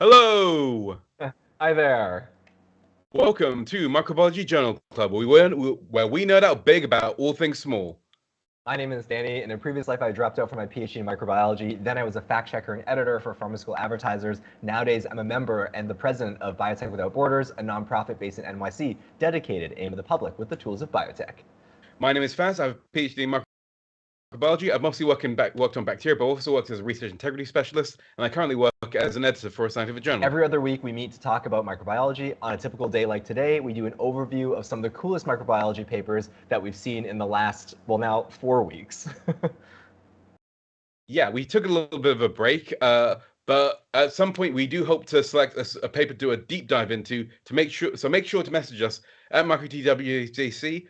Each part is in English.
Hello! Hi there. Welcome to Microbiology Journal Club, where we nerd out big about all things small. My name is Danny. In a previous life, I dropped out for my PhD in microbiology. Then I was a fact checker and editor for pharmaceutical advertisers. Nowadays, I'm a member and the president of Biotech Without Borders, a nonprofit based in NYC, dedicated aim of the public with the tools of biotech. My name is Faz. I have a PhD in microbiology. I've mostly worked on bacteria, but also worked as a research integrity specialist, and I currently work as an editor for a scientific journal. Every other week, we meet to talk about microbiology. On a typical day like today, we do an overview of some of the coolest microbiology papers that we've seen in the last, well, now 4 weeks. Yeah, we took a little bit of a break, but at some point we do hope to select a paper to do a deep dive into to make sure. So make sure to message us at MicroTWJC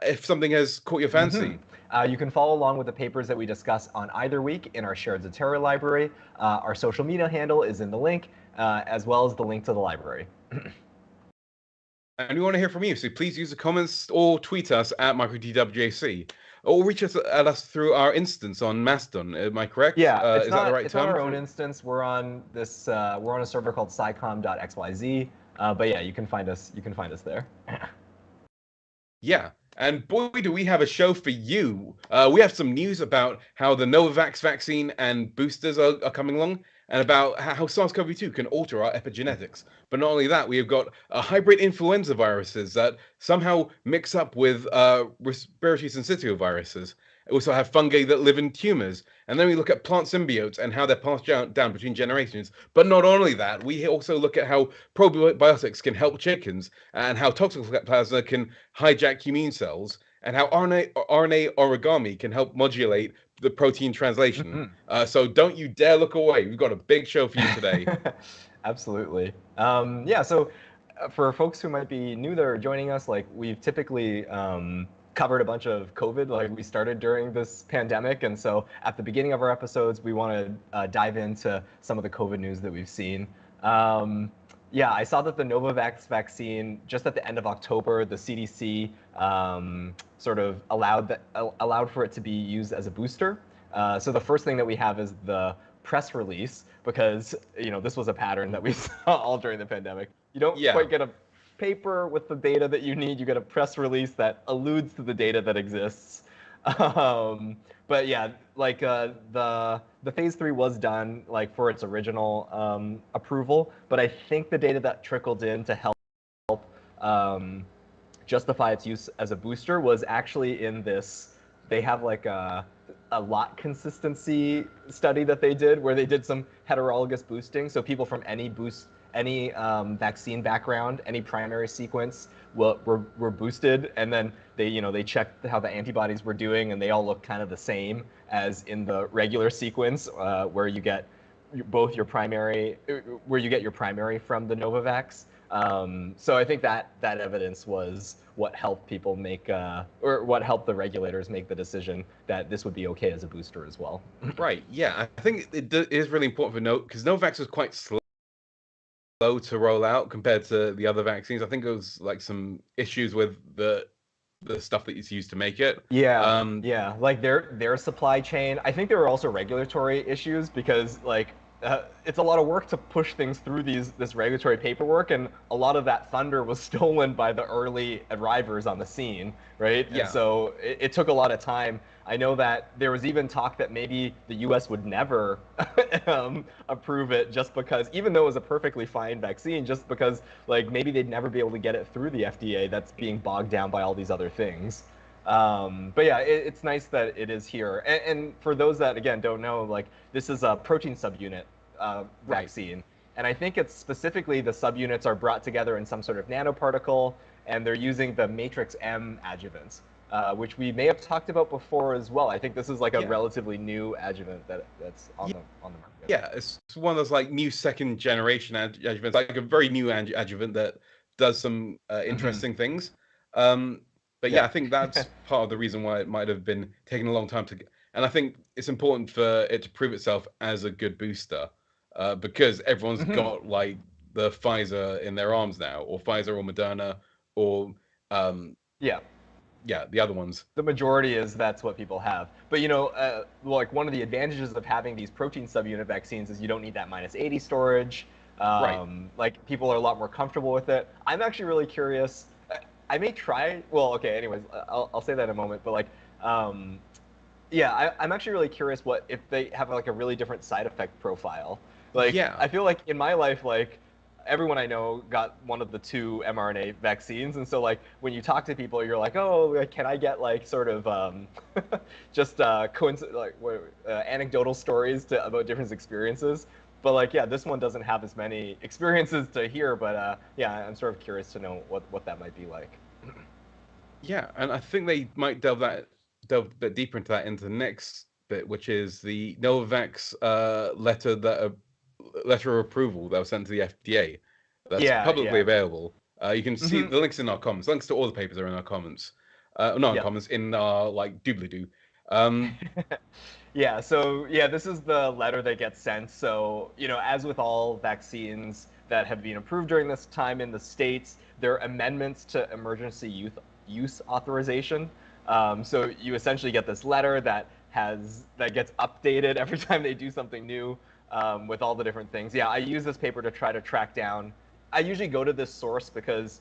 if something has caught your fancy. You can follow along with the papers that we discuss on either week in our shared Zotero library. Our social media handle is in the link, as well as the link to the library. And we want to hear from you, so please use the comments or tweet us at MicroTWJC. Or reach us at us through our instance on Mastodon. Am I correct? Yeah, Is that the right it's term? not our own instance. We're on this. We're on a server called scicom.xyz. But yeah, you can find us. You can find us there. Yeah, and boy, do we have a show for you. We have some news about how the Novavax vaccine and boosters are coming along, and about how SARS-CoV-2 can alter our epigenetics. But not only that, we have got hybrid influenza viruses that somehow mix up with respiratory syncytial viruses. We also have fungi that live in tumors. And then we look at plant symbiotes and how they're passed down between generations. But not only that, we also look at how probiotics can help chickens and how Toxoplasma can hijack immune cells and how RNA origami can help modulate the protein translation. So don't you dare look away. We've got a big show for you today. Absolutely. Yeah, so for folks who might be new that are joining us, like we've typically covered a bunch of COVID, like we started during this pandemic. And so at the beginning of our episodes, we want to dive into some of the COVID news that we've seen. Yeah, I saw that the Novavax vaccine, just at the end of October, the CDC sort of allowed for it to be used as a booster. So the first thing that we have is the press release, because this was a pattern that we saw all during the pandemic. You don't quite get a paper with the data that you need. You get a press release that alludes to the data that exists. But yeah, like the phase 3 was done like for its original approval, but I think the data that trickled in to help justify its use as a booster was actually in this. They have like a lot consistency study that they did where they did some heterologous boosting. So people from any vaccine background, any primary sequence were boosted, and then they checked how the antibodies were doing, and they all look kind of the same as in the regular sequence where you get both your primary, where you get your primary from the Novavax. So I think that evidence was what helped people make, or what helped the regulators make the decision that this would be okay as a booster as well. Right. Yeah, I think it is really important for note because Novavax was quite slow to roll out compared to the other vaccines. I think it was like some issues with the stuff that is used to make it. Yeah, yeah, like their supply chain. I think there were also regulatory issues because like it's a lot of work to push things through this regulatory paperwork, and a lot of that thunder was stolen by the early arrivers on the scene, right? Yeah. And so it took a lot of time. I know that there was even talk that maybe the U.S. would never approve it, just because, even though it was a perfectly fine vaccine, just because like maybe they'd never be able to get it through the FDA. That's being bogged down by all these other things. But yeah, it's nice that it is here. And for those that, again, don't know, like this is a protein subunit vaccine. Right. And I think it's specifically the subunits are brought together in some sort of nanoparticle, and they're using the matrix M adjuvants, which we may have talked about before as well. I think this is like a relatively new adjuvant that's on the market. Yeah, it's one of those like new second generation adjuvants, like a very new adjuvant that does some interesting things. But yeah, I think that's part of the reason why it might have been taking a long time to get. And I think it's important for it to prove itself as a good booster because everyone's got like the Pfizer in their arms now, or Pfizer or Moderna, or yeah, the other ones. The majority is that's what people have. But like one of the advantages of having these protein subunit vaccines is you don't need that -80 storage. Right. Like people are a lot more comfortable with it. I'm actually really curious. I may try. Well, okay. Anyways, I'll say that in a moment. But like, um, yeah, I'm actually really curious what if they have like a really different side effect profile. Like, Yeah. I feel like in my life, like everyone I know got one of the two mRNA vaccines, and so like when you talk to people, you're like, oh, like, can I get like sort of just like anecdotal stories about different experiences? But like, yeah, this one doesn't have as many experiences to hear, but yeah, I'm sort of curious to know what that might be like. Yeah, and I think they might delve a bit deeper into that into the next bit, which is the Novavax letter of approval that was sent to the FDA. That's Yeah, publicly yeah. available. You can see Hmm. the links in our comments. Links to all the papers are in our comments. Not in Yep. comments, in our like doobly doo. Um, Yeah, so yeah, this is the letter that gets sent. So, as with all vaccines that have been approved during this time in the States, there are amendments to emergency use authorization. So you essentially get this letter that gets updated every time they do something new, with all the different things. Yeah, I use this paper to try to track down. I usually go to this source because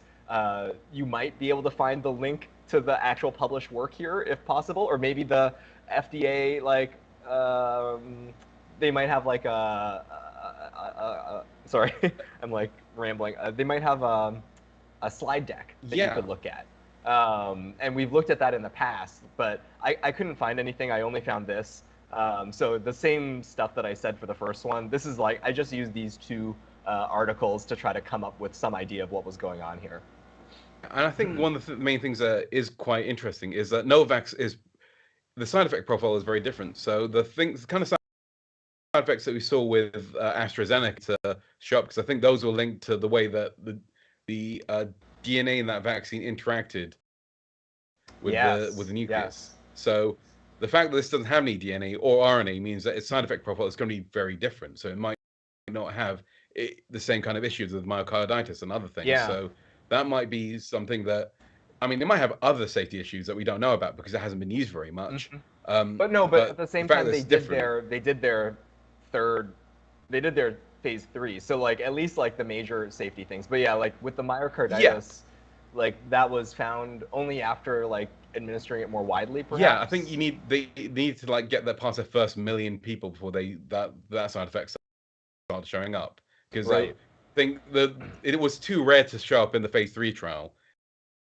you might be able to find the link to the actual published work here if possible, or maybe the FDA they might have like sorry, I'm like rambling. They might have a slide deck that you yeah, could look at. And we've looked at that in the past, but I couldn't find anything. I only found this. So the same stuff that I said for the first one, this is like I just used these two articles to try to come up with some idea of what was going on here. and I think one of the main things that is quite interesting is that Novavax is the side effect profile is very different. So the kind of side effects that we saw with AstraZeneca show up because I think those were linked to the way that the DNA in that vaccine interacted with the Yes, nucleus. yes. So the fact that this doesn't have any DNA or RNA means that its side effect profile is going to be very different. So it might not have the same kind of issues with myocarditis and other things. Yeah. So that might be something that, I mean, it might have other safety issues that we don't know about because it hasn't been used very much. Hmm. But no, but at But the the same fact time, that it's different, third, they did their phase three. So like at least like the major safety things. But yeah, like with the yeah, myocarditis, like that was found only after like administering it more widely, yeah, I think perhaps. they need to like get that past their first million people before that side effect start showing up because I Right. think that it was too rare to show up in the phase three trial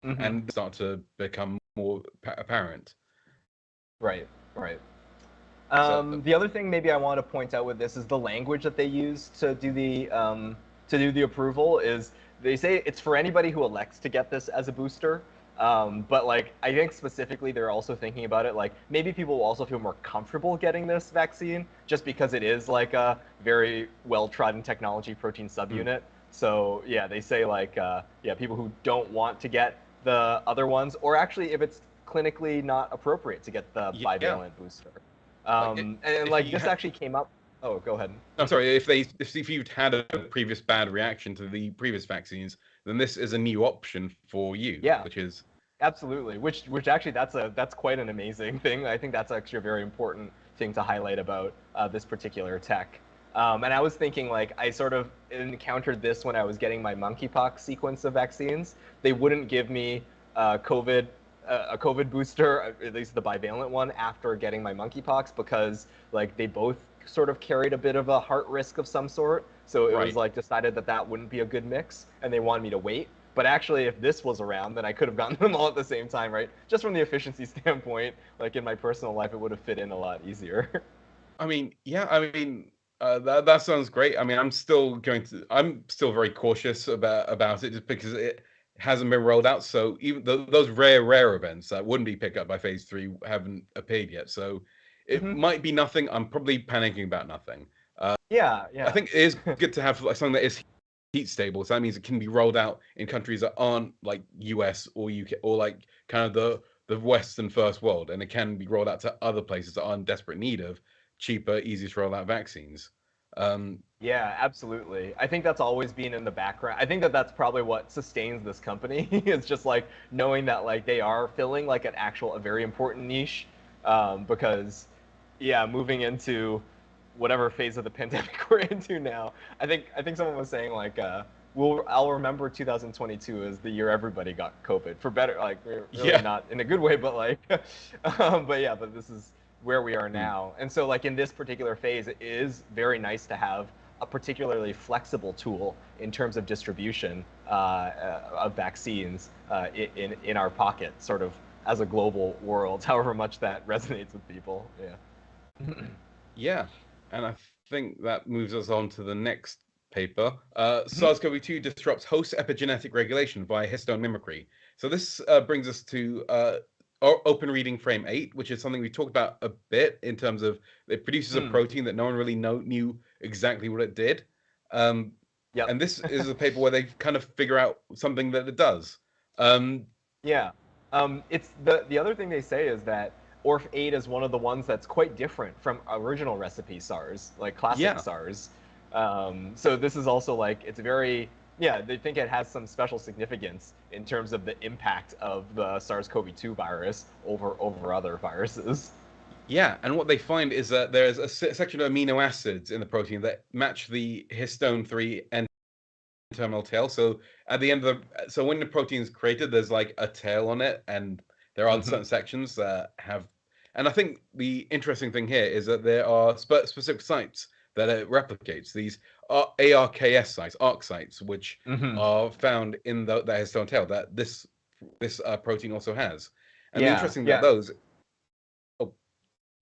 Hmm. and start to become more apparent. Right. Right. So The other thing maybe I want to point out with this is the language that they use to do the approval is they say it's for anybody who elects to get this as a booster. But like I think specifically they're also thinking about it like maybe people will also feel more comfortable getting this vaccine just because it is like a very well trodden technology protein mm, subunit. So yeah, they say like yeah, people who don't want to get the other ones, or actually if it's clinically not appropriate to get the yeah, bivalent booster. like And if like you this had, actually came up. Oh, go ahead. I'm sorry, if you've had a previous bad reaction to the previous vaccines, then this is a new option for you, Yeah, which is absolutely. Which actually that's quite an amazing thing. I think that's actually a very important thing to highlight about this particular tech. And I was thinking like I sort of encountered this when I was getting my monkeypox sequence of vaccines. They wouldn't give me COVID a COVID booster, at least the bivalent one, after getting my monkeypox because like they both sort of carried a bit of a heart risk of some sort. So it was right. like decided that that wouldn't be a good mix, and they wanted me to wait. But actually, if this was around, then I could have gotten them all at the same time, right? Just from the efficiency standpoint, like in my personal life, it would have fit in a lot easier. I mean, yeah, I mean, that sounds great. I mean, I'm still very cautious about it just because it hasn't been rolled out. So even those rare events that wouldn't be picked up by phase three haven't appeared yet. So it Hmm. might be nothing. I'm probably panicking about nothing. Yeah, I yeah. think it is good to have like something that is heat stable. So that means it can be rolled out in countries that aren't like US or UK or like kind of the Western first world, and it can be rolled out to other places that are in desperate need of cheaper, easy to roll out vaccines. Um, Yeah, absolutely. I think that's always been in the background. I think that that's probably what sustains this company. It's just like knowing that like they are filling like a very important niche. Because yeah, moving into whatever phase of the pandemic we're into now. I think someone was saying like I'll remember 2022 as the year everybody got COVID, for better, like we're really Yeah. not in a good way, but like but this is where we are now. And so like in this particular phase, it is very nice to have a particularly flexible tool in terms of distribution of vaccines in our pocket, sort of as a global world, however much that resonates with people. Yeah. Yeah, and I think that moves us on to the next paper. SARS-CoV-2 disrupts host epigenetic regulation via histone mimicry. So this brings us to open reading frame 8, which is something we talked about a bit in terms of it produces a protein that no one really knew exactly what it did. Yep. And this is a paper where they kind of figure out something that it does. Yeah. It's the other thing they say is that ORF8 is one of the ones that's quite different from original recipe SARS, like classic Yeah. SARS. So this is also like, it's very, yeah, they think it has some special significance in terms of the impact of the SARS-CoV-2 virus over other viruses. Yeah, and what they find is that there's a section of amino acids in the protein that match the histone 3 N-terminal tail. So at the end of so when the protein is created, there's like a tail on it, and there are certain sections that have. And I think the interesting thing here is that there are specific sites that it replicates. These are ARKS sites, ARC sites, which are found in the histone tail that this protein also has. And the Yeah, interesting that yeah. those.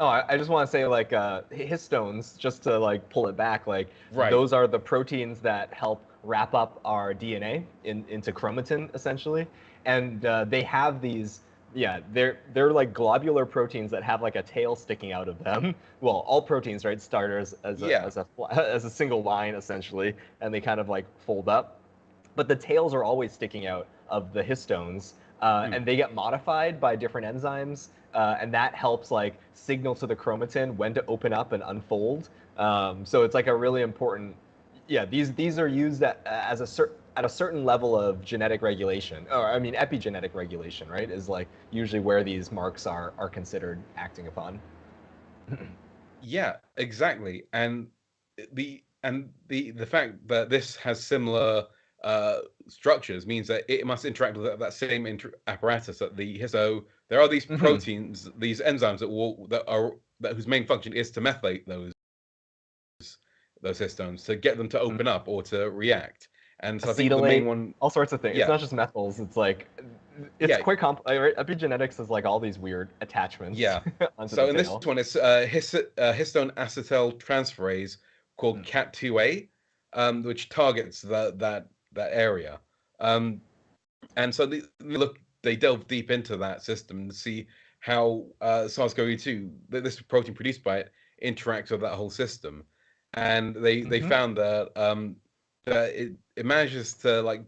Oh, I just want to say like histones, just to like pull it back, like Right. those are the proteins that help wrap up our DNA into chromatin essentially, and they have these, yeah, they're like globular proteins that have like a tail sticking out of them. Well, all proteins, right, start Yeah. as a single line essentially, and they kind of like fold up, but the tails are always sticking out of the histones, and they get modified by different enzymes, and that helps like signal to the chromatin when to open up and unfold. So it's like a really important, yeah. These are used at a certain level of genetic regulation, or I mean epigenetic regulation, right? Is like usually where these marks are considered acting upon. Yeah, exactly. And the fact that this has similar structures means that it must interact with that same apparatus that the histo. There are these proteins, these enzymes that whose main function is to methylate those histones to get them to open up or to react. And so I think the main Acetylate, one, all sorts of things. It's yeah, not just methyls. It's like it's yeah, quite complex. Right? Epigenetics is like all these weird attachments yeah. onto So the in this tail. one, it's histone acetyl transferase called CAT2A, which targets that area. Um, and so they delve deep into that system and see how SARS-CoV-2, this protein produced by it, interacts with that whole system. And they found that it manages to like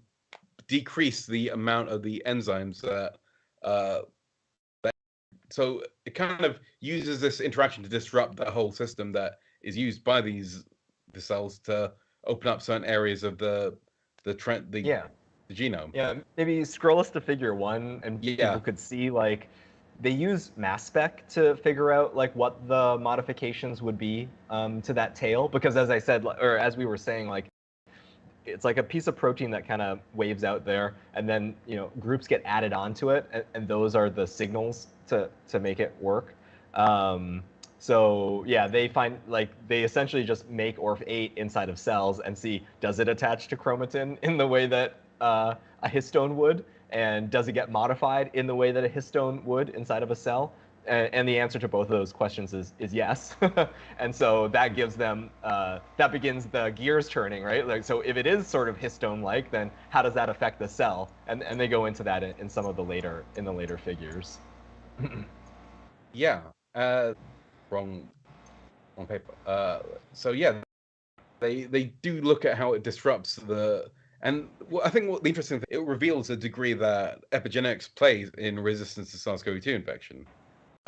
decrease the amount of the enzymes that so it kind of uses this interaction to disrupt the whole system that is used by the cells to open up certain areas of Yeah. the genome. Yeah, maybe scroll us to figure 1 and people Yeah, could see like they use mass spec to figure out like what the modifications would be to that tail, because as I said, or as we were saying, like it's like a piece of protein that kind of waves out there, and then groups get added onto it, and those are the signals to make it work. So yeah, they essentially just make ORF8 inside of cells and see, does it attach to chromatin in the way that a histone would, and does it get modified in the way that a histone would inside of a cell? And the answer to both of those questions is yes. And so that gives them, that begins the gears turning, right? Like, so if it is sort of histone-like, then how does that affect the cell? And they go into that in some of the later figures. yeah. Wrong paper. So yeah, they do look at how it disrupts and I think what the interesting thing, it reveals a degree that epigenetics plays in resistance to SARS-CoV-2 infection.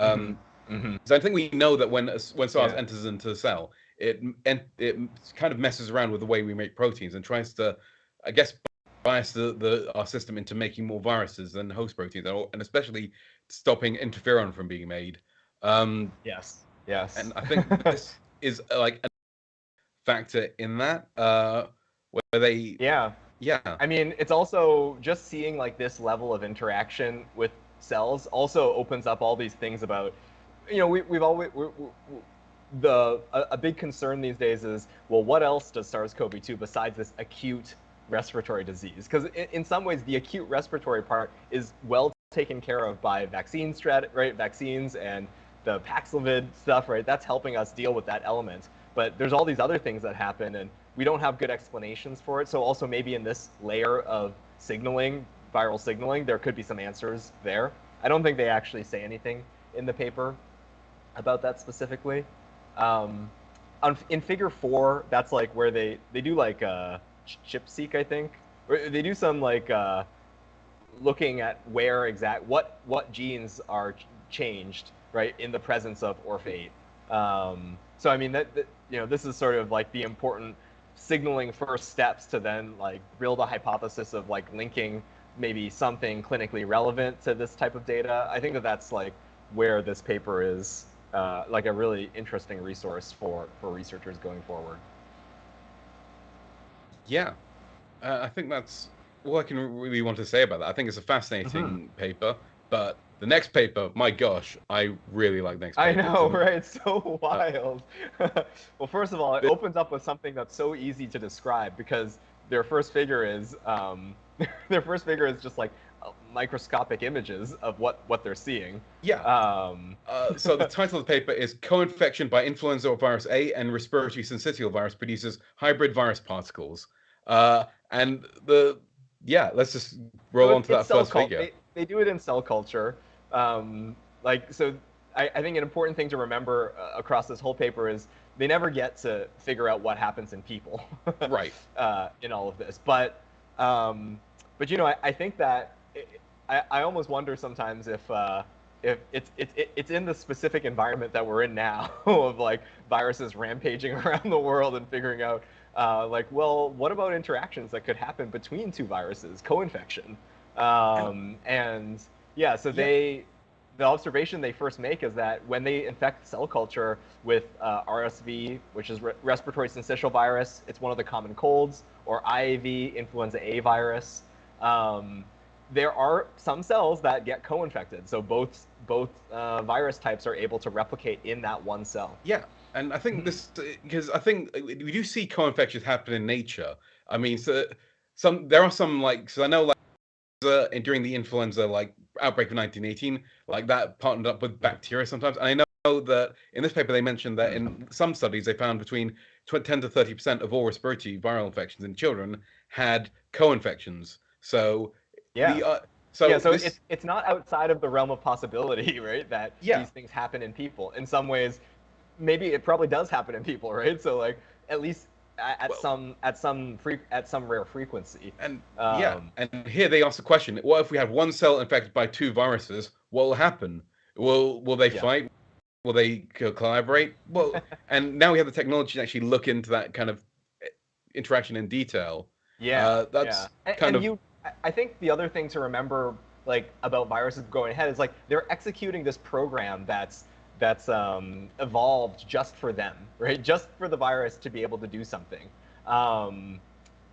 So I think we know that when SARS enters into the cell, it kind of messes around with the way we make proteins and tries to, I guess, bias our system into making more viruses than host proteins, and especially stopping interferon from being made. Yes. Yes. And I think this is like a factor in that, where they, Yeah. yeah, I mean, it's also just seeing like this level of interaction with cells also opens up all these things about, we've always a big concern these days is, well, what else does SARS-CoV-2 besides this acute respiratory disease? Because in some ways, the acute respiratory part is well taken care of by right? Vaccines and the Paxlovid stuff, right? That's helping us deal with that element. But there's all these other things that happen, and we don't have good explanations for it. So also maybe in this layer of signaling, viral signaling, there could be some answers there. I don't think they actually say anything in the paper about that specifically. In Figure 4, that's like where they do like ChIP-seq, I think. Or they do some like looking at what genes are changed, right, in the presence of ORF8. So I mean this is sort of like the important signaling first steps to then like build a hypothesis of like linking maybe something clinically relevant to this type of data. I think that's like where this paper is like a really interesting resource for researchers going forward. yeah. I think that's all I can really want to say about that. I think it's a fascinating paper, but the next paper, my gosh, I really like the next I paper. know, right? It's so wild. Well, first of all, it opens up with something that's so easy to describe because their first figure is just like microscopic images of what they're seeing. Yeah. So the title of the paper is Co-infection by influenza virus A and respiratory syncytial virus produces hybrid virus particles. And let's just roll on to It's that cell first culture. figure. They do it in cell culture. So I think an important thing to remember across this whole paper is they never get to figure out what happens in people. Right. In all of this, I think that I almost wonder sometimes if it's in the specific environment that we're in now of like viruses rampaging around the world and figuring out well, what about interactions that could happen between two viruses, co-infection? And yeah, so the observation they first make is that when they infect cell culture with RSV, which is respiratory syncytial virus, it's one of the common colds, or IAV, influenza A virus, there are some cells that get co-infected. So both virus types are able to replicate in that one cell. Yeah. And I think this, because I think we do see co-infections happen in nature. I mean, so there are some like, so I know like during the influenza like outbreak of 1918, like that partnered up with bacteria sometimes. And I know that in this paper they mentioned that in some studies they found between 10 to 30% of all respiratory viral infections in children had co-infections. So Yeah. so So this, it's not outside of the realm of possibility, right? That yeah. these things happen in people. In some ways, maybe it probably does happen in people, right? So like at least at Well, some rare frequency. and and here they ask the question: what if we have one cell infected by two viruses? What will happen? Will they Yeah. fight? Will they collaborate? Well, and now we have the technology to actually look into that kind of interaction in detail. Yeah, yeah. That's kind of I think the other thing to remember, like about viruses going ahead, is like they're executing this program that's evolved just for them, right? Just for the virus to be able to do something. Um,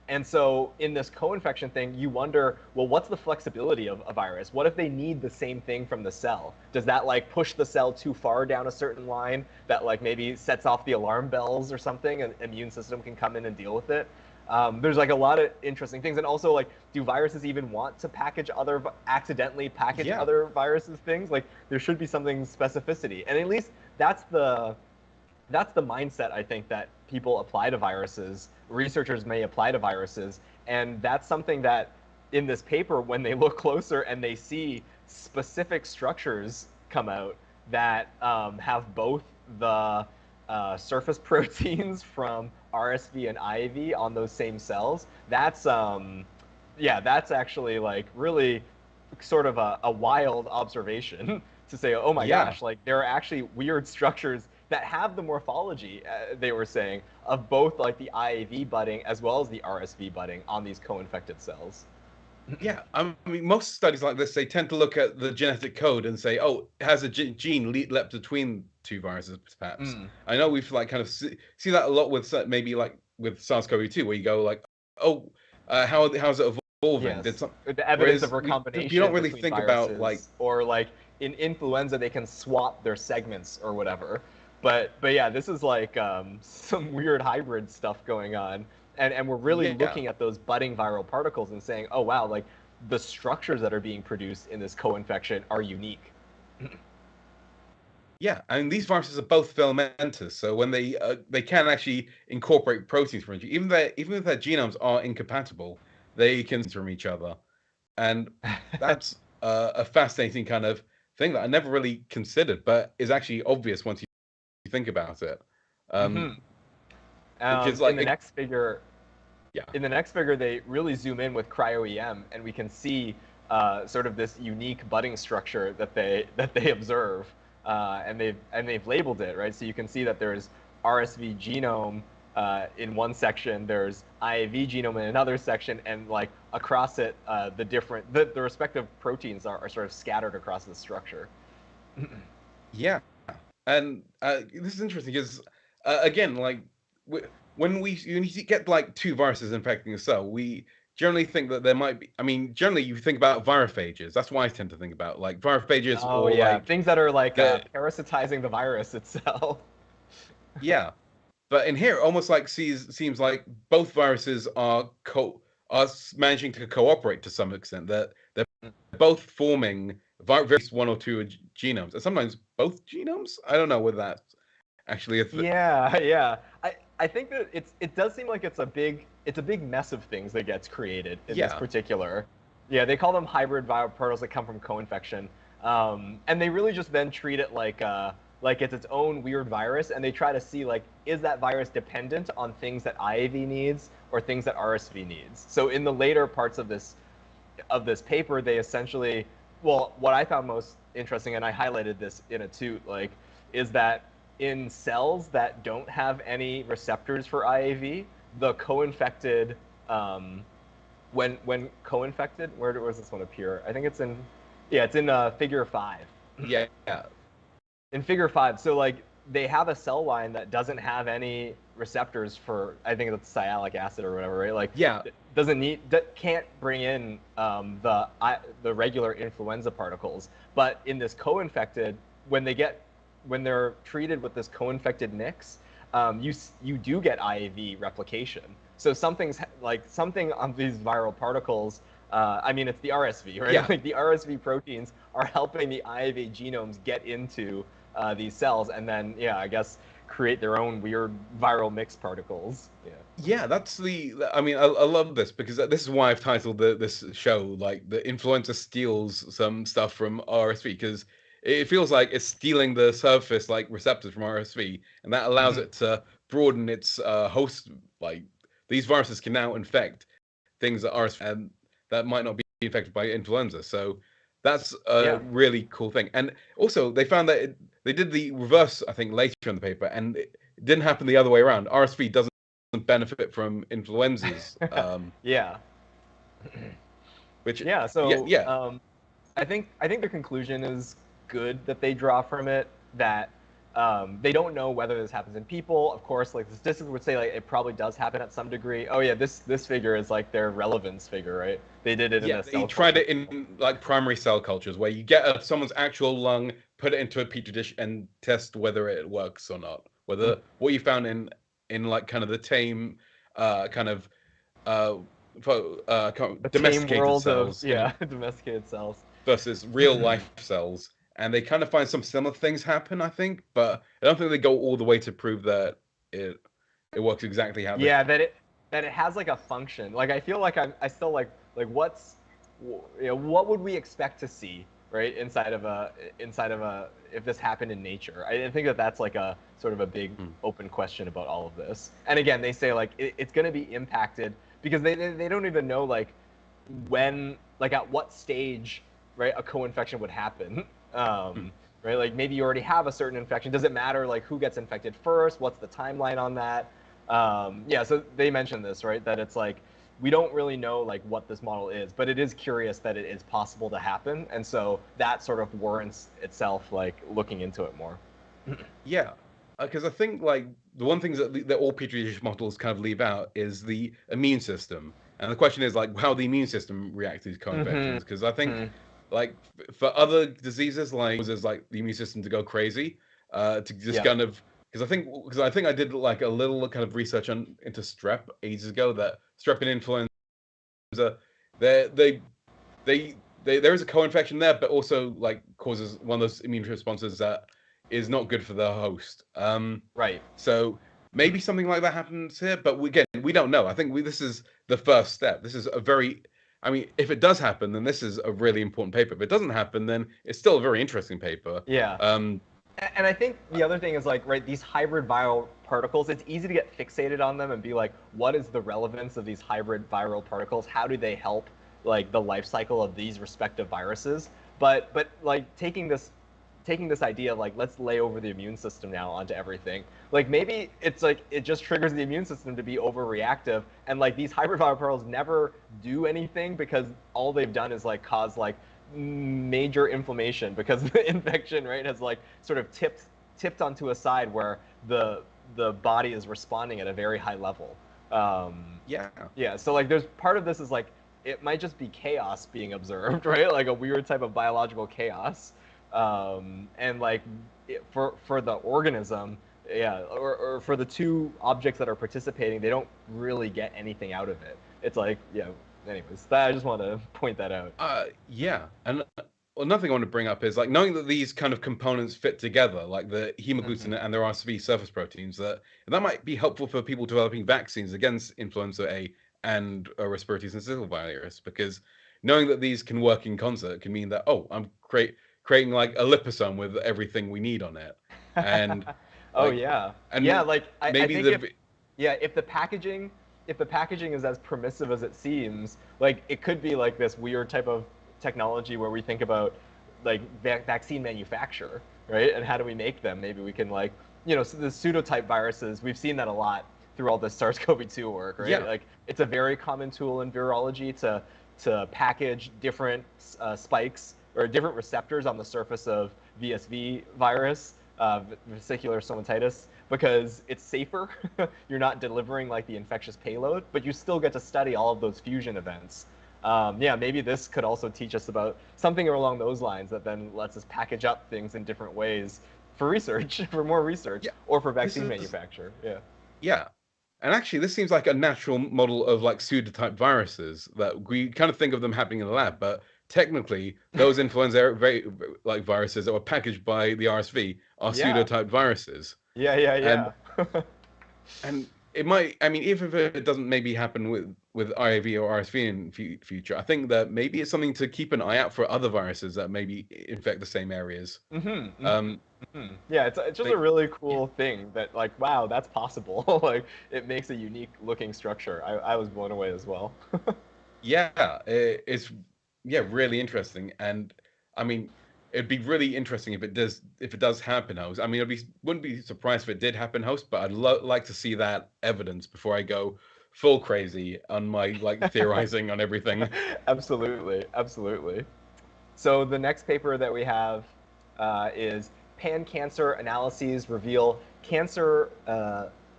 and so in this co-infection thing, you wonder, well, what's the flexibility of a virus? What if they need the same thing from the cell? Does that like push the cell too far down a certain line that like maybe sets off the alarm bells or something, and the immune system can come in and deal with it? There's like a lot of interesting things, and also like, do viruses even want to accidentally package other viruses things? Like, there should be something specificity, and at least that's the mindset I think that people apply to viruses, researchers may apply to viruses, and that's something that in this paper, when they look closer and they see specific structures come out that have both the surface proteins from RSV and IAV on those same cells, that's actually like really sort of a wild observation to say, oh my yeah. gosh, like there are actually weird structures that have the morphology, they were saying, of both like the IAV budding as well as the RSV budding on these co-infected cells. Yeah, I mean, most studies like this, they tend to look at the genetic code and say, oh, has a gene leapt between two viruses, perhaps. Mm, I know we've like kind of see that a lot with maybe like with SARS-CoV-2, where you go like, oh, how's it evolving? Did yes, some, the evidence of whereas we don't recombination really between think about like, viruses, or like in influenza, they can swap their segments or whatever. But yeah, this is like some weird hybrid stuff going on, and we're really yeah, looking at those budding viral particles and saying, oh wow, like the structures that are being produced in this co-infection are unique. yeah. I mean, these viruses are both filamentous, so when they can actually incorporate proteins from each, even if their genomes are incompatible, they can from each other. And that's a fascinating kind of thing that I never really considered, but is actually obvious once you think about it. Hmm. Because In like, the next figure, yeah, they really zoom in with cryo-EM, and we can see sort of this unique budding structure that they observe, and they've labeled it, right. So you can see that there's RSV genome in one section, there's IAV genome in another section, and like across it, the respective proteins are sort of scattered across the structure. yeah, and this is interesting because again, like when you get like two viruses infecting a cell, we generally think that there might be. I mean, generally you think about virophages. That's why I tend to think about like virophages Oh or yeah, like things that are like the parasitizing the virus itself. yeah. But in here, almost like seems like both viruses are managing to cooperate to some extent. That they're both forming various one or two genomes, and sometimes both genomes. I don't know whether that's actually a Yeah, yeah. I think that it does seem like it's a big mess of things that gets created in this yeah, particular. Yeah, they call them hybrid viral particles that come from co-infection, and they really just then treat it like it's its own weird virus, and they try to see like, is that virus dependent on things that IAV needs or things that RSV needs. So in the later parts of this paper, they essentially, well, what I found most interesting, and I highlighted this in a too, like, is that in cells that don't have any receptors for IAV, the co-infected, when co-infected, where does this one appear? I think it's in, yeah, it's in figure 5. yeah, yeah, In figure 5, so like they have a cell line that doesn't have any receptors for, I think it's sialic acid or whatever, right? Like yeah, doesn't need, that can't bring in the regular influenza particles. But in this co-infected, when they're treated with this co-infected mix, you do get IAV replication. So something on these viral particles. I mean, it's the RSV, right? yeah. Like the RSV proteins are helping the IAV genomes get into these cells, and then yeah, I guess create their own weird viral mix particles. Yeah. Yeah, that's the. I mean, I love this because this is why I've titled this show like the influenza steals some stuff from RSV because it feels like it's stealing the surface like receptors from RSV, and that allows Mm-hmm. it to broaden its host. Like these viruses can now infect things that RSV and that might not be infected by influenza. So that's a Yeah. really cool thing. And also, they found that they did the reverse. I think later in the paper, and it didn't happen the other way around. RSV doesn't benefit from influenzas, Yeah. which Yeah. yeah, So yeah, I think the conclusion is good that they draw from it, that they don't know whether this happens in people. Of course, like the statistics would say like it probably does happen at some degree. Oh yeah, this figure is like their relevance figure, right? They did it in yeah. a They cell tried culture. it in like primary cell cultures where you get someone's actual lung, put it into a petri dish, and test whether it works or not. Mm. Whether what you found in like kind of the tame, kind of uh, The tame domesticated world of, cells yeah, domesticated cells. versus real life cells, and they kind of find some similar things happen, I think, but I don't think they go all the way to prove that it it works exactly how they. Yeah, that it has like a function. Like I feel like I still like what would we expect to see, right, inside of a, if this happened in nature. I think that that's like a sort of a big Hmm. open question about all of this. And again, they say like it's going to be impacted because they don't even know like when, like at what stage, right, a co-infection would happen. Hmm. Right, like maybe you already have a certain infection. Does it matter like who gets infected first? What's the timeline on that? Yeah, so they mentioned this, right? That it's like we don't really know like what this model is, but it is curious that it is possible to happen, and so that sort of warrants itself like looking into it more. Yeah, because I think like the one things that all petri dish models kind of leave out is the immune system, and the question is like how the immune system reacts to these co-infections. Because I think like for other diseases like causes like the immune system to go crazy, to just Yeah. kind of because I think I did like a little kind of research into strep ages ago that strep and influenza they they there is a co-infection there, but also like causes one of those immune responses that is not good for the host. Right. So maybe something like that happens here, but again, we don't know. I think this is the first step. This is a very, I mean, if it does happen, then this is a really important paper. If it doesn't happen, then it's still a very interesting paper. Yeah. Um, And I think the other thing is like, right, these hybrid viral particles, it's easy to get fixated on them and be like, what is the relevance of these hybrid viral particles? How do they help like the life cycle of these respective viruses? But like taking this idea of like, let's lay over the immune system now onto everything. Like maybe it's like it just triggers the immune system to be overreactive, and like these hybrid viral particles never do anything because all they've done is like cause like major inflammation because the infection, right, has like sort of tipped onto a side where the body is responding at a very high level. yeah. Yeah, so like there's part of this is like it might just be chaos being observed, right? Like a weird type of biological chaos. And like for the organism, yeah, or for the two objects that are participating, they don't really get anything out of it. It's like, yeah, anyways, I just want to point that out. Yeah, and another thing I want to bring up is like knowing that these kind of components fit together, like the hemagglutinin and their RSV surface proteins, that might be helpful for people developing vaccines against influenza A and a respiratory syncytial virus, because knowing that these can work in concert can mean that I'm creating like a liposome with everything we need on it, and Oh like yeah, yeah. and Like I maybe think the if the packaging is as permissive as it seems, like it could be like this weird type of technology where we think about like vaccine manufacture, right? And how do we make them? Maybe we can like, so the pseudotype viruses. We've seen that a lot through all this SARS-CoV-2 work, right? yeah. Like it's a very common tool in virology to package different spikes or different receptors on the surface of VSV virus, vesicular stomatitis, because it's safer. You're not delivering like the infectious payload, but you still get to study all of those fusion events. Yeah, maybe this could also teach us about something along those lines that then lets us package up things in different ways for research, for more research, Yeah, or for this vaccine is manufacture. Yeah. yeah. And actually, this seems like a natural model of like pseudotype viruses that we kind of think of them happening in the lab, but technically, those influenza like viruses that were packaged by the RSV are Yeah. pseudotype viruses. Yeah. Yeah. And Yeah. and it might, I mean, even if it doesn't maybe happen with IV or RSV in future, I think that maybe it's something to keep an eye out for other viruses that maybe infect the same areas. Mm-hmm, mm-hmm, Um, mm-hmm. Yeah, it's just a they, really yeah, cool thing that like, wow, that's possible. Like it makes a unique looking structure. I was blown away as well. yeah, it's yeah, really interesting. And I mean, it'd be really interesting if it does happen, host. I mean, wouldn't be surprised if it did happen, host, but I'd like to see that evidence before I go full crazy on my like theorizing on everything. Absolutely, absolutely. So the next paper that we have is pan-cancer analyses reveal cancer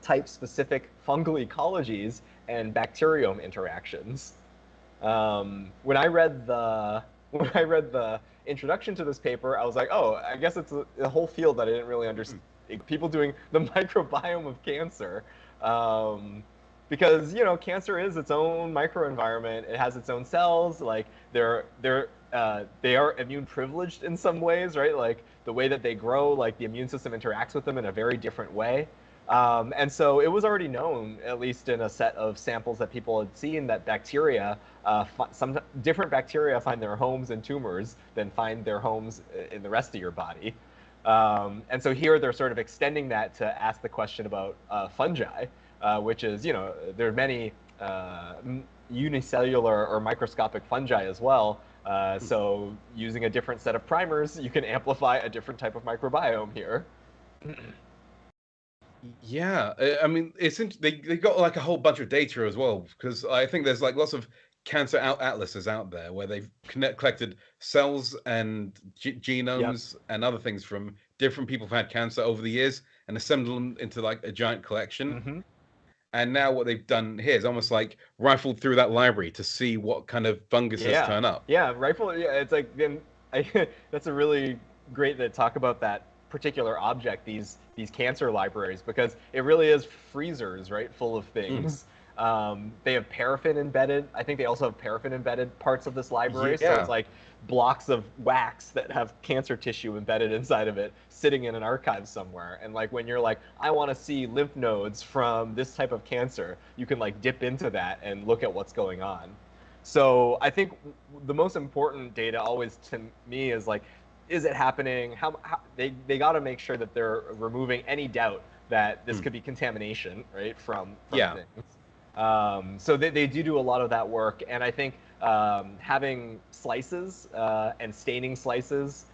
type-specific fungal ecologies and bacteriome interactions. When I read the when I read the introduction to this paper, I was like, oh, I guess it's a whole field that I didn't really understand. People doing the microbiome of cancer. Because cancer is its own microenvironment. It has its own cells. Like they are immune privileged in some ways, right? Like the way that they grow, like the immune system interacts with them in a very different way. And so it was already known, at least in a set of samples that people had seen, that bacteria, some different bacteria find their homes in tumors than find their homes in the rest of your body. And so here they're sort of extending that to ask the question about fungi, which is, there are many unicellular or microscopic fungi as well. So using a different set of primers, you can amplify a different type of microbiome here. Yeah, I mean, they got like a whole bunch of data as well, because I think there's like lots of cancer atlases out there where they've collected cells and Yep. genomes and other things from different people who've had cancer over the years and assembled them into like a giant collection. Hmm. And now what they've done here is almost like rifled through that library to see what kind of funguses Yeah, turn up. yeah, rifle. Yeah, it's like then that's a really great to talk about that particular object, these cancer libraries, because it really is freezers, right, full of Mm. things. They have paraffin embedded. I think they also have paraffin embedded parts of this library. So it's Yeah, like blocks of wax that have cancer tissue embedded inside of it, sitting in an archive somewhere. And like when you're like, I want to see lymph nodes from this type of cancer, you can like dip into that and look at what's going on. So I think the most important data always to me is like, is it happening? How they got to make sure that they're removing any doubt that this mm. could be contamination, right, from Yeah, things. So they do a lot of that work, and I think having slices and staining slices,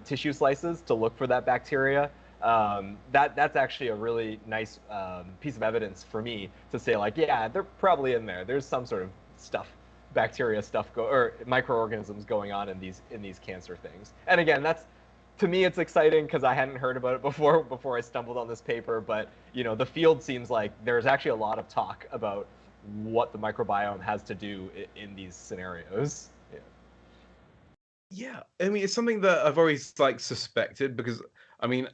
tissue slices to look for that bacteria, that's actually a really nice piece of evidence for me to say like, yeah, they're probably in there. There's some sort of stuff, bacteria stuff or microorganisms going on in these cancer things. And again, that's to me it's exciting because I hadn't heard about it before I stumbled on this paper. But you know, the field seems like there's actually a lot of talk about what the microbiome has to do in these scenarios. Yeah. yeah. I mean, it's something that I've always like suspected because I mean,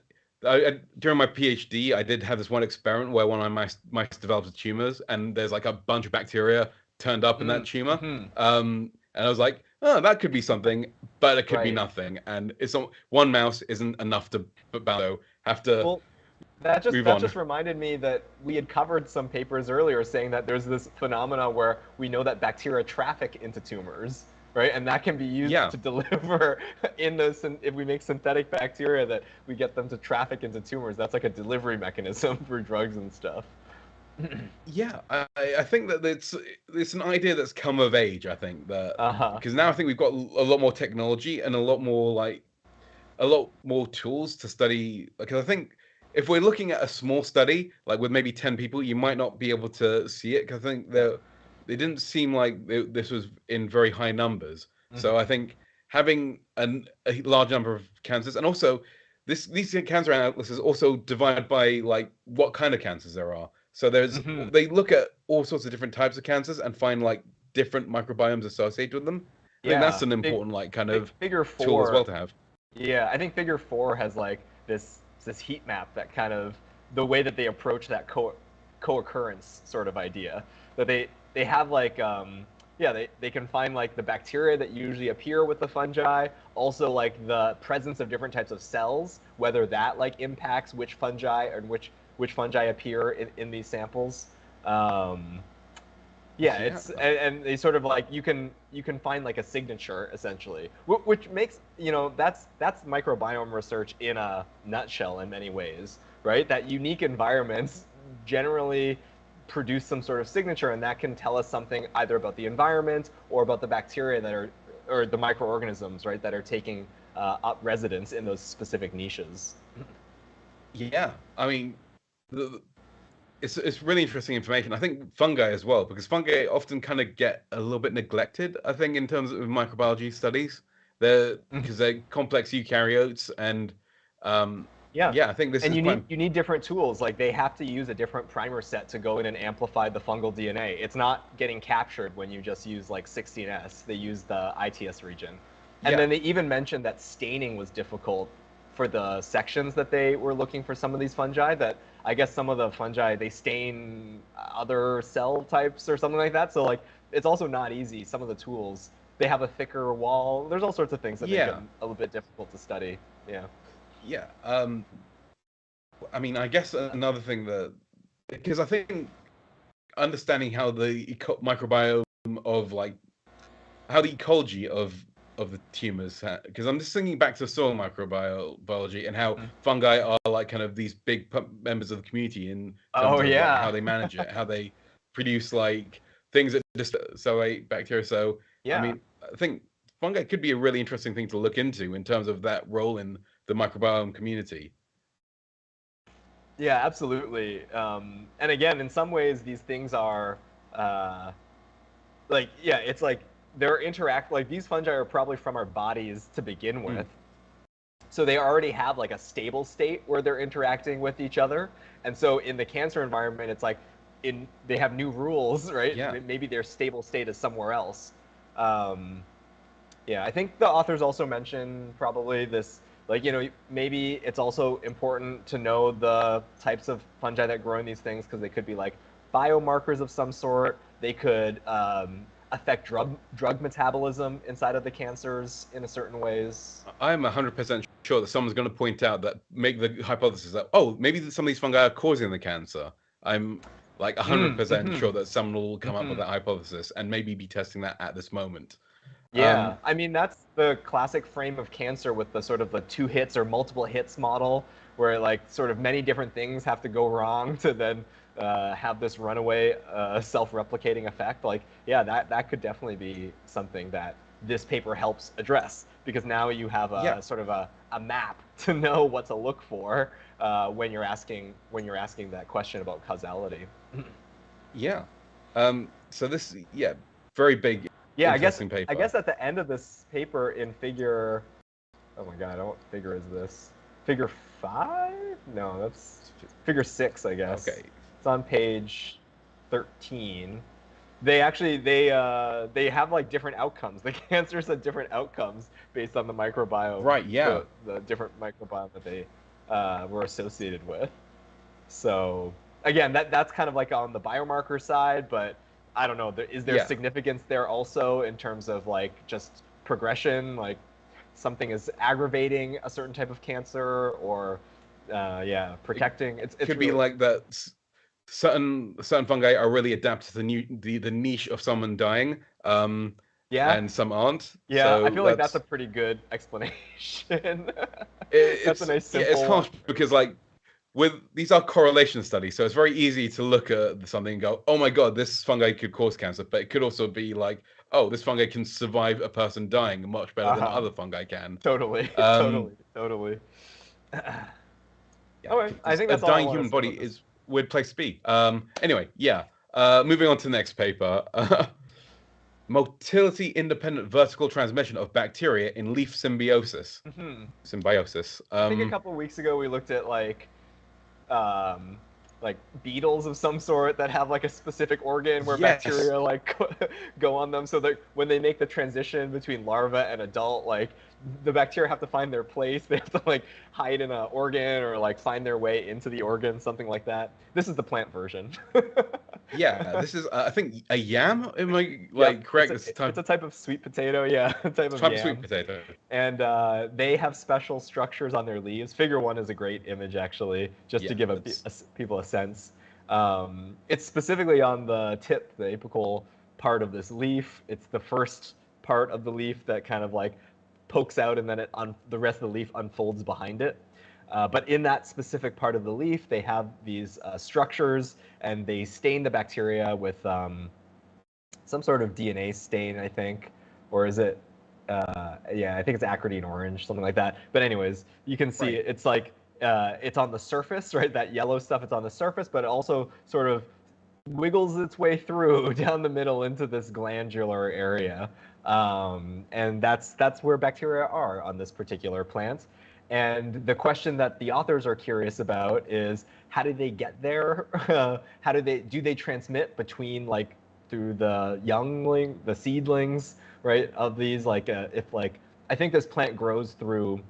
during my PhD, I did have this one experiment where one of my mice developed tumors, and there's like a bunch of bacteria turned up in that tumor. Mm-hmm. And I was like, oh, that could be something, but it could be Right. nothing. And it's not, one mouse isn't enough to balance. So have to Well, that just move that on. just reminded me that we had covered some papers earlier saying that there's this phenomena where we know that bacteria traffic into tumors, right? And that can be used Yeah, to deliver in those. If we make synthetic bacteria that we get them to traffic into tumors, that's like a delivery mechanism for drugs and stuff. yeah. I think that it's an idea that's come of age. I think that Uh-huh. because now I think we've got a lot more technology and a lot more like a lot more tools to study. Because I think if we're looking at a small study, like with maybe 10 people, you might not be able to see it. Because I think Yep. they didn't seem like this was in very high numbers. So I Mm-hmm. think having a large number of cancers, and also these cancer analyses also divide by like what kind of cancers there are. So Mm-hmm. they look at all sorts of different types of cancers and find like different microbiomes associated with them. I think that's Yeah. an Big, important like kind big of figure tool as well four. to have. Yeah, I think Figure Four has like this heat map that kind of the way that they approach that co-occurrence sort of idea that they have like yeah, they can find like the bacteria that usually appear with the fungi, also like the presence of different types of cells, whether that like impacts which fungi and which fungi appear in these samples. Um, yeah, Yeah. it's and they sort of like you can find like a signature essentially, which makes that's microbiome research in a nutshell in many ways, right? That unique environments generally produce some sort of signature, and that can tell us something either about the environment or about the bacteria that are or the microorganisms, right, that are taking up residence in those specific niches. Yeah. I mean, the, it's really interesting information. I think fungi as well, because fungi often kind of get a little bit neglected. I think in terms of microbiology studies, they're because they're complex eukaryotes, and Yeah. yeah, I think this And is you quite. need different tools. Like they have to use a different primer set to go in and amplify the fungal DNA. It's not getting captured when you just use like 16S. They use the ITS region. And Yeah, then they even mentioned that staining was difficult for the sections that they were looking for some of these fungi, that I guess some of the fungi they stain other cell types or something like that. So like it's also not easy. Some of the tools, they have a thicker wall. There's all sorts of things that make yeah, them a little bit difficult to study. Yeah. yeah. I mean, I guess another thing that because I think understanding how the microbiome of like how the ecology of the tumors, because I'm just thinking back to soil microbiology and how fungi are like kind of these big members of the community in terms Oh of like how yeah. they manage it, how they produce like things that just accelerate bacteria. So I Yeah. mean, I think fungi could be a really interesting thing to look into in terms of that role in the microbiome community. Yeah, absolutely. And again, in some ways, these things are like, yeah, it's like they're like these fungi are probably from our bodies to begin Mm, with. So they already have like a stable state where they're interacting with each other. And so in the cancer environment, it's like they have new rules, right? yeah. Maybe their stable state is somewhere else. Um, yeah, I think the authors also mention probably this, like, maybe it's also important to know the types of fungi that grow in these things because they could be like biomarkers of some sort. They could affect drug metabolism inside of the cancers in a certain ways. I'm 100% sure that someone's going to point out that make the hypothesis that, oh, maybe some of these fungi are causing the cancer. I'm like 100% Mm-hmm. sure that someone will come up with Mm-hmm. that hypothesis and maybe be testing that at this moment. Yeah, I mean that's the classic frame of cancer with the sort of the two hits or multiple hits model, where like sort of many different things have to go wrong to then have this runaway self-replicating effect. Like, yeah, that could definitely be something that this paper helps address because now you have Yeah, a sort of a map to know what to look for when you're asking that question about causality. yeah. So this, yeah, very big, Yeah, I guess interesting I paper. guess at the end of this paper in figure, oh my god, what figure is this? Figure 5? No, that's figure 6, I guess. Okay, It's on page 13. They have like different outcomes. The cancers had different outcomes based on the microbiome, right, yeah, the different microbiome that they were associated with. So again, that's kind of like on the biomarker side, but I don't know. Is there yeah. significance there also in terms of like just progression, like something is aggravating a certain type of cancer, or yeah, It protecting? It's could be really like that. Certain fungi are really adapted to the niche of someone dying, yeah, and some aren't. yeah. I So feel like that's a that's pretty good explanation. That's a it's nice yeah, it's simple one. harsh because like with these are correlation studies, so it's very easy to look at something and go, oh my god, this fungi could cause cancer, but it could also be like, oh, this fungi can survive a person dying much better Uh than huh. other fungi can. Totally, Um, totally, totally. yeah, All right, I because think a that's all I dying want to human say body about this. is a weird place to be. Anyway, yeah. Moving on to the next paper. Motility-independent vertical transmission of bacteria in leaf symbiosis. Hmm. Symbiosis. I think a couple of weeks ago we looked at um, like beetles of some sort that have like a specific organ where Yes. bacteria like go on them, so that when they make the transition between larva and adult, like the bacteria have to find their place. They have to like hide in an organ or like find their way into the organ, something like that. This is the plant version. Yeah. This is I think a yam. Am I Yep, like it's correct? a This it's a type of sweet potato, yeah, a type of type of sweet yam. potato. And they have special structures on their leaves. Figure 1 is a great image, actually, just to Yeah. give That's people a sense. It's specifically on the tip, the apical part of this leaf. It's the first part of the leaf that kind of like pokes out, and then the rest of the leaf unfolds behind it. But in that specific part of the leaf, they have these structures, and they stain the bacteria with some sort of DNA stain, I think, or is it? Yeah, I think it's acridine orange, something like that. But anyways, you can see right. it's like it's on the surface, right? That yellow stuff, it's on the surface, but it also sort of wiggles its way through down the middle into this glandular area, and that's where bacteria are on this particular plant. And the question that the authors are curious about is how do they get there? How do they transmit between like through the seedlings, right? Of these like if like I think this plant grows through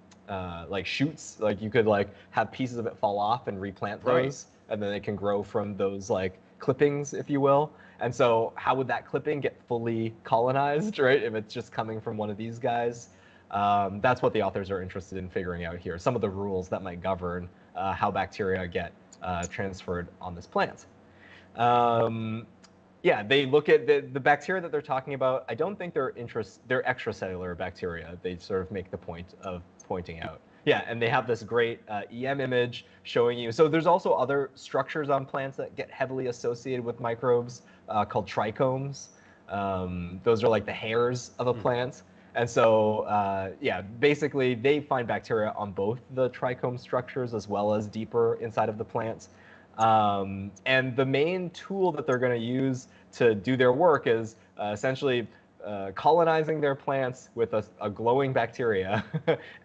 like shoots. Like you could like have pieces of it fall off and replant Right. those, and then it can grow from those like clippings, if you will. And so, how would that clipping get fully colonized, right? If it's just coming from one of these guys, that's what the authors are interested in figuring out here. Some of the rules that might govern how bacteria get transferred on this plant. Um, yeah, they look at the bacteria that they're talking about. I don't think they're extracellular bacteria. They sort of make the point of pointing out. Yeah, and they have this great EM image showing you. So there's also other structures on plants that get heavily associated with microbes called trichomes. Those are like the hairs of a Hmm. plant. And so, yeah, basically they find bacteria on both the trichome structures as well as deeper inside of the plants. And the main tool that they're going to use to do their work is essentially colonizing their plants with a glowing bacteria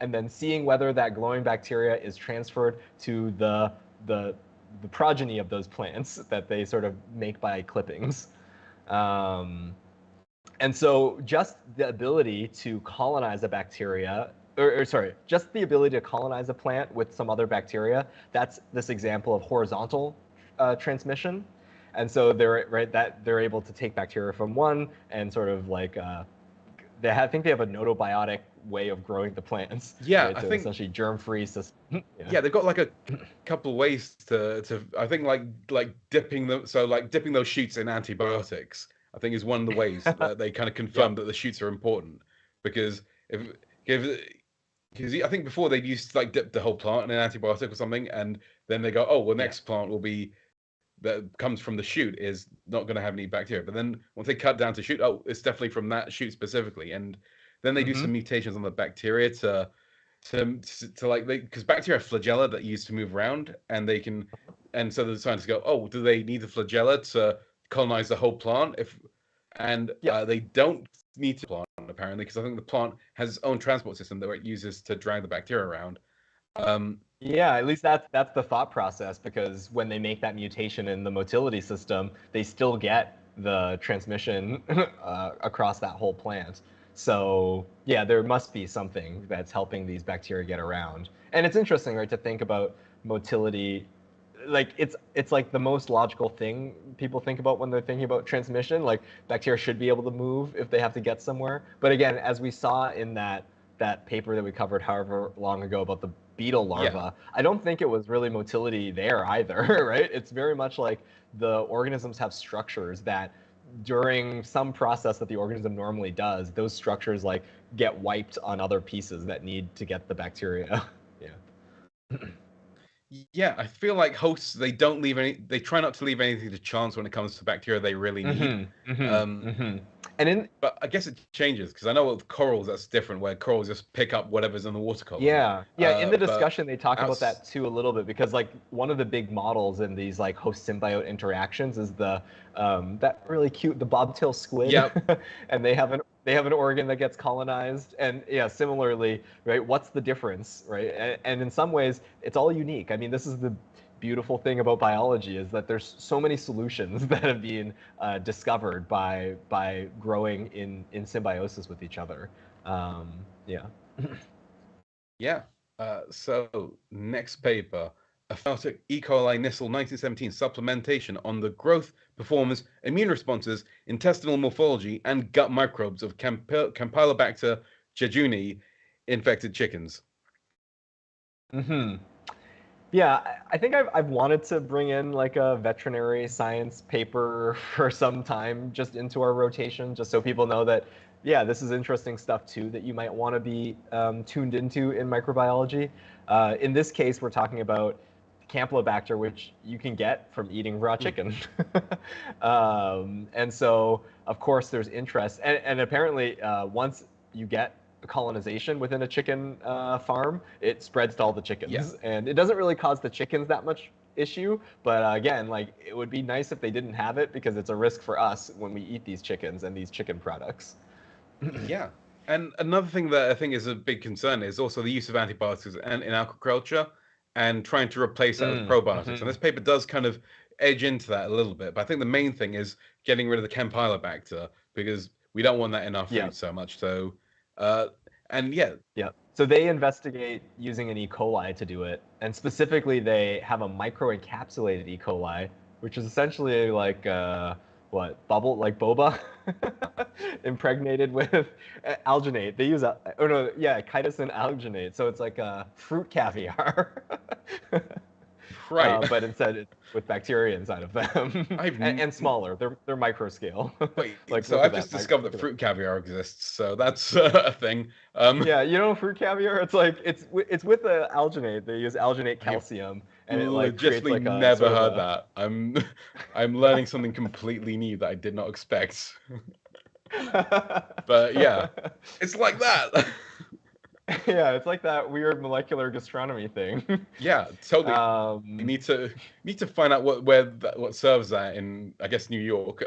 and then seeing whether that glowing bacteria is transferred to the progeny of those plants that they sort of make by clippings. And so just the ability to colonize a bacteria, or sorry, just the ability to colonize a plant with some other bacteria, that's this example of horizontal transmission. And so they're able to take bacteria from one and sort of like I think they have a notobiotic way of growing the plants. Yeah, right? I So think essentially germ-free system. yeah, they've got like a couple of ways to I think like dipping them, so like dipping those shoots in antibiotics, I think is one of the ways that they kind of confirm that the shoots are important, because if because I think before they'd used to like dip the whole plant in an antibiotic or something, and then they go, oh, well, next plant will be that comes from the shoot is not going to have any bacteria. But then once they cut down to shoot, oh, it's definitely from that shoot specifically, and then they do some mutations on the bacteria to like, because bacteria have flagella that use to move around, and they can, and so the scientists go, oh, do they need the flagella to colonize the whole plant? They don't need to plant apparently, because I think the plant has its own transport system that it uses to drag the bacteria around. Yeah, at least that's the thought process, because when they make that mutation in the motility system, they still get the transmission across that whole plant. So yeah, there must be something that's helping these bacteria get around. And it's interesting, right, to think about motility. Like it's like the most logical thing people think about when they're thinking about transmission. Like bacteria should be able to move if they have to get somewhere. But again, as we saw in that paper that we covered however long ago about the beetle larva, I don't think it was really motility there either, right? It's very much like the organisms have structures that during some process that the organism normally does, those structures like get wiped on other pieces that need to get the bacteria. Yeah. Yeah, I feel like hosts, they try not to leave anything to chance when it comes to bacteria they really need. But I guess it changes, because I know with corals that's different, where corals just pick up whatever's in the water column. Yeah, in the discussion they talk about that too a little bit, because like one of the big models in these like host symbiote interactions is the that really cute the bobtail squid. Yep. And they have an organ that gets colonized, and yeah, similarly, right? What's the difference, right? And in some ways, it's all unique. I mean, this is the beautiful thing about biology, is that there's so many solutions that have been discovered by growing in symbiosis with each other. Yeah. Yeah. So next paper, Probiotic E. coli Nissle 1917 supplementation on the growth, performance, immune responses, intestinal morphology, and gut microbes of Campylobacter jejuni infected chickens. Yeah, I think I've wanted to bring in like a veterinary science paper for some time just into our rotation, just so people know that, yeah, this is interesting stuff too that you might want to be tuned into in microbiology. In this case, we're talking about Campylobacter, which you can get from eating raw chicken. And so, of course, there's interest. And apparently, once you get colonization within a chicken farm, it spreads to all the chickens. Yeah. And it doesn't really cause the chickens that much issue. But again, like it would be nice if they didn't have it, because it's a risk for us when we eat these chickens and these chicken products. Yeah. And another thing that I think is a big concern is also the use of antibiotics in aquaculture, and trying to replace that with probiotics. And this paper does kind of edge into that a little bit. But I think the main thing is getting rid of the Campylobacter, because we don't want that in our food so much. So, and yeah. Yeah. So they investigate using an E. coli to do it. And specifically, they have a microencapsulated E. coli, which is essentially like boba, impregnated with alginate. They use chitosan alginate. So it's like a fruit caviar. Right. But instead, it's with bacteria inside of them, and smaller. They're micro scale. Wait, like, so I've just discovered that fruit caviar exists, so that's a thing. Yeah, you know, fruit caviar. It's like it's with the alginate. They use alginate calcium, and it like creates like a. Never heard that. I'm learning something completely new that I did not expect. But yeah, it's like that. Yeah, it's like that weird molecular gastronomy thing. Yeah, totally. You Um, need to find out what serves that in, I guess, New York.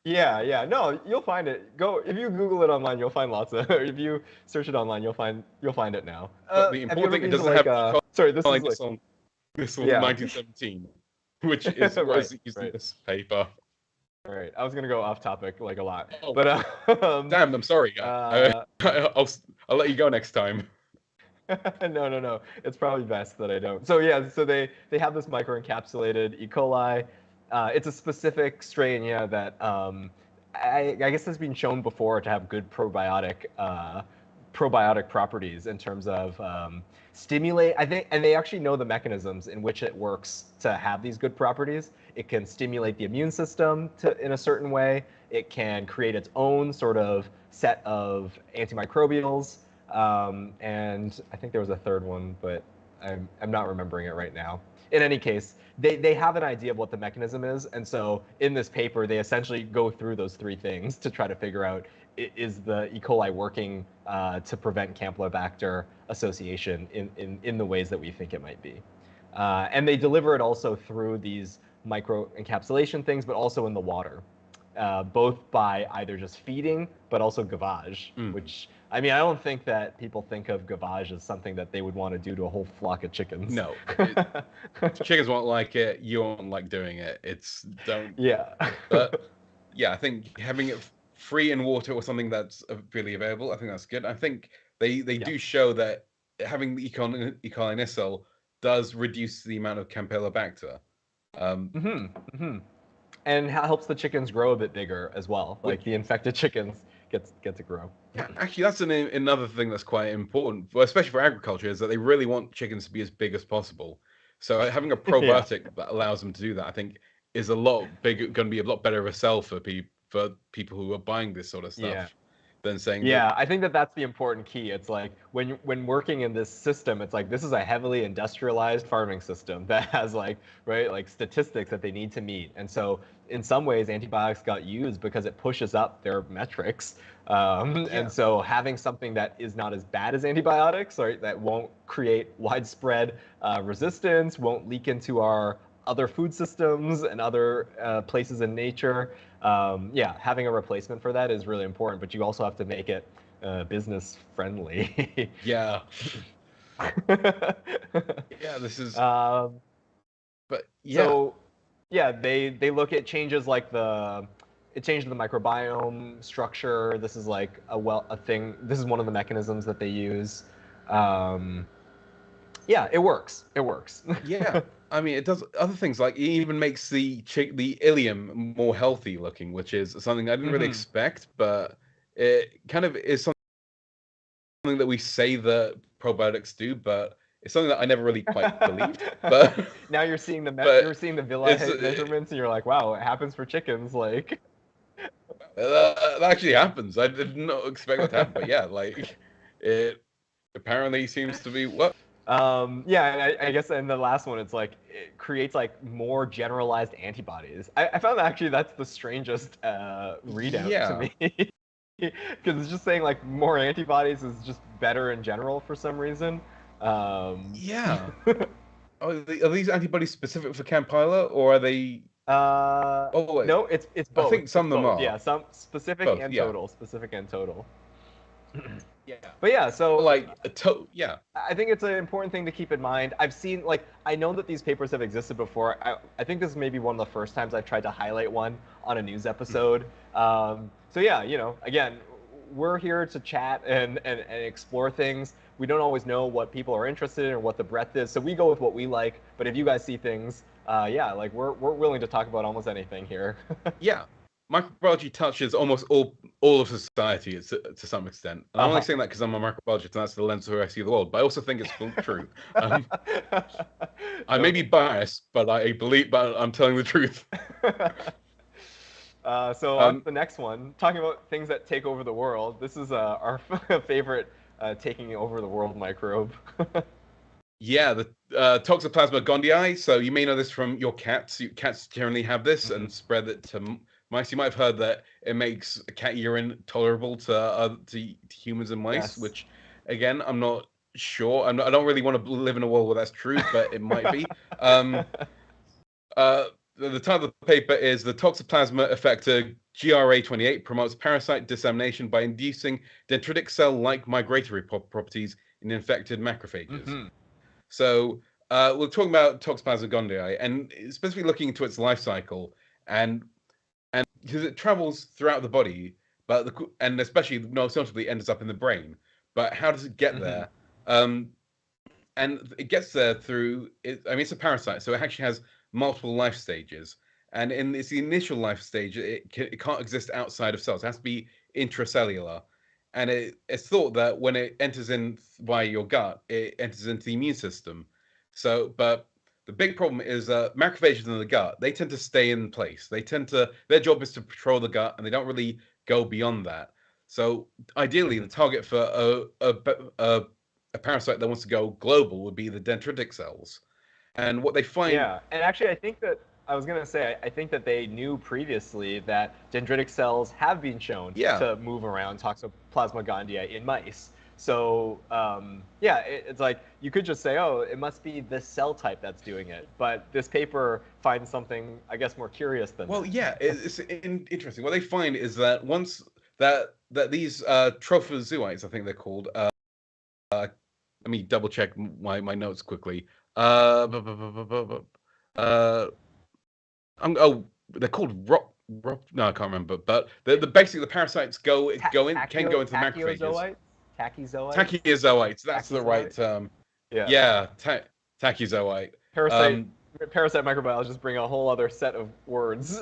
yeah. No, you'll find it. Go if you Google it online, you'll find lots of. If you search it online, you'll find it now. But the Have you important ever thing, it been to doesn't like have E. sorry, this coli is like Nissle yeah. 1917, which is what Right, is used in right. this paper. All right. I was gonna go off topic like a lot, Oh, but damn! I'm sorry. uh, I'll let you go next time. no. It's probably best that I don't. So yeah, so they have this microencapsulated E. coli. It's a specific strain, yeah, that I guess has been shown before to have good probiotic properties in terms of stimulate. I think, and they actually know the mechanisms in which it works to have these good properties. It can stimulate the immune system in a certain way. It can create its own sort of set of antimicrobials. And I think there was a third one, but I'm not remembering it right now. In any case, they have an idea of what the mechanism is, and so in this paper, they essentially go through those three things to try to figure out, is the E. coli working to prevent Campylobacter association in the ways that we think it might be. And they deliver it also through these micro encapsulation things, but also in the water, both by either just feeding, but also gavage, which, I mean, I don't think that people think of gavage as something that they would want to do to a whole flock of chickens. No, chickens won't like it. You won't like doing it. Don't. Yeah. But yeah, I think having it free in water or something that's really available, I think that's good. I think they do show that having the E. coli Nissle does reduce the amount of Campylobacter. And helps the chickens grow a bit bigger as well. Like the infected chickens get to grow. Actually, that's another thing that's quite important, especially for agriculture, is that they really want chickens to be as big as possible. So having a probiotic that allows them to do that, I think, is going to be a lot better of a sell for people who are buying this sort of stuff than saying. Yeah, I think that's the important key. It's like when working in this system, it's like this is a heavily industrialized farming system that has like statistics that they need to meet, and so in some ways antibiotics got used because it pushes up their metrics. And so having something that is not as bad as antibiotics, right, that won't create widespread resistance, won't leak into our other food systems and other places in nature. Having a replacement for that is really important, but you also have to make it business friendly. Yeah. This is. But yeah. So, yeah, they look at changes like it changed the microbiome structure. This is like a thing. This is one of the mechanisms that they use. It works. It works. Yeah. I mean, it does other things, like it even makes the ileum more healthy looking, which is something I didn't really expect, but it kind of is something that we say that probiotics do, but it's something that I never really quite believed. But now you're seeing the villi measurements, and you're like, wow, it happens for chickens. Like that actually happens. I did not expect that to happen, but yeah, like it apparently seems to be what. And I guess in the last one, it's like it creates like more generalized antibodies. I found that actually that's the strangest readout to me, because it's just saying like more antibodies is just better in general for some reason. Are these antibodies specific for Campyla, or are they? No, it's both. I think some of them are. Yeah, some specific both, and total. Specific and total. Yeah. But yeah, so like I think it's an important thing to keep in mind. I know that these papers have existed before. I think this is maybe one of the first times I've tried to highlight one on a news episode. So yeah, again, we're here to chat and explore things. We don't always know what people are interested in or what the breadth is, so we go with what we like. But if you guys see things, we're willing to talk about almost anything here. Yeah. Microbiology touches almost all of society to some extent. And I'm only saying that because I'm a microbiologist and that's the lens where I see the world. But I also think it's true. I may be biased, but I'm telling the truth. So on to the next one, talking about things that take over the world. This is our favorite taking over the world microbe. Yeah, the Toxoplasma gondii. So you may know this from your cats. Cats generally have this and spread it to mice. You might have heard that it makes cat urine tolerable to humans and mice, Yes. which, again, I'm not sure. I don't really want to live in a world where that's true, but it might be. Uh, the title of the paper is "The Toxoplasma Effector GRA28 Promotes Parasite Dissemination by Inducing Dendritic Cell-like Migratory Properties in Infected Macrophages." So we're talking about Toxoplasma gondii, and specifically looking into its life cycle, and because it travels throughout the body, and especially most notably ends up in the brain. But how does it get there? Um, and it gets there through it. I mean, it's a parasite, so it actually has multiple life stages. And in its initial life stage, it can't exist outside of cells. It has to be intracellular. And it's thought that when it enters in via your gut, it enters into the immune system. But the big problem is macrophages in the gut. They tend to stay in place. Their job is to patrol the gut, and they don't really go beyond that. So ideally, the target for a parasite that wants to go global would be the dendritic cells. And what they find, Yeah, and actually, I think that I was gonna say I think that they knew previously that dendritic cells have been shown yeah, to move around Toxoplasma gondii in mice. So yeah, it's like you could just say, oh, it must be this cell type that's doing it. But this paper finds something, I guess, more curious than well, that. yeah, it's interesting. What they find is that once that these trophozooites, I think they're called. Let me double check my notes quickly. Uh, oh, they're called rock. No, I can't remember. But basically the parasites can go into the macrophages. Tachyozoites, tachyzoites, Tachyozoites. That's the right tachyzoites. term. Yeah. Yeah, tachyzoite. Parasite Um, parasite microbiologists bring a whole other set of words.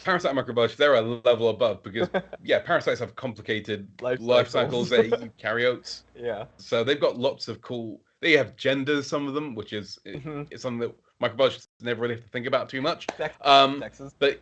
Parasite microbiology, they're a level above because yeah, parasites have complicated Life life cycles. cycles. They eukaryotes, Yeah. so they've got lots of cool. They have genders, some of them, which is it's something that microbiologists never really have to think about too much. Sexes. But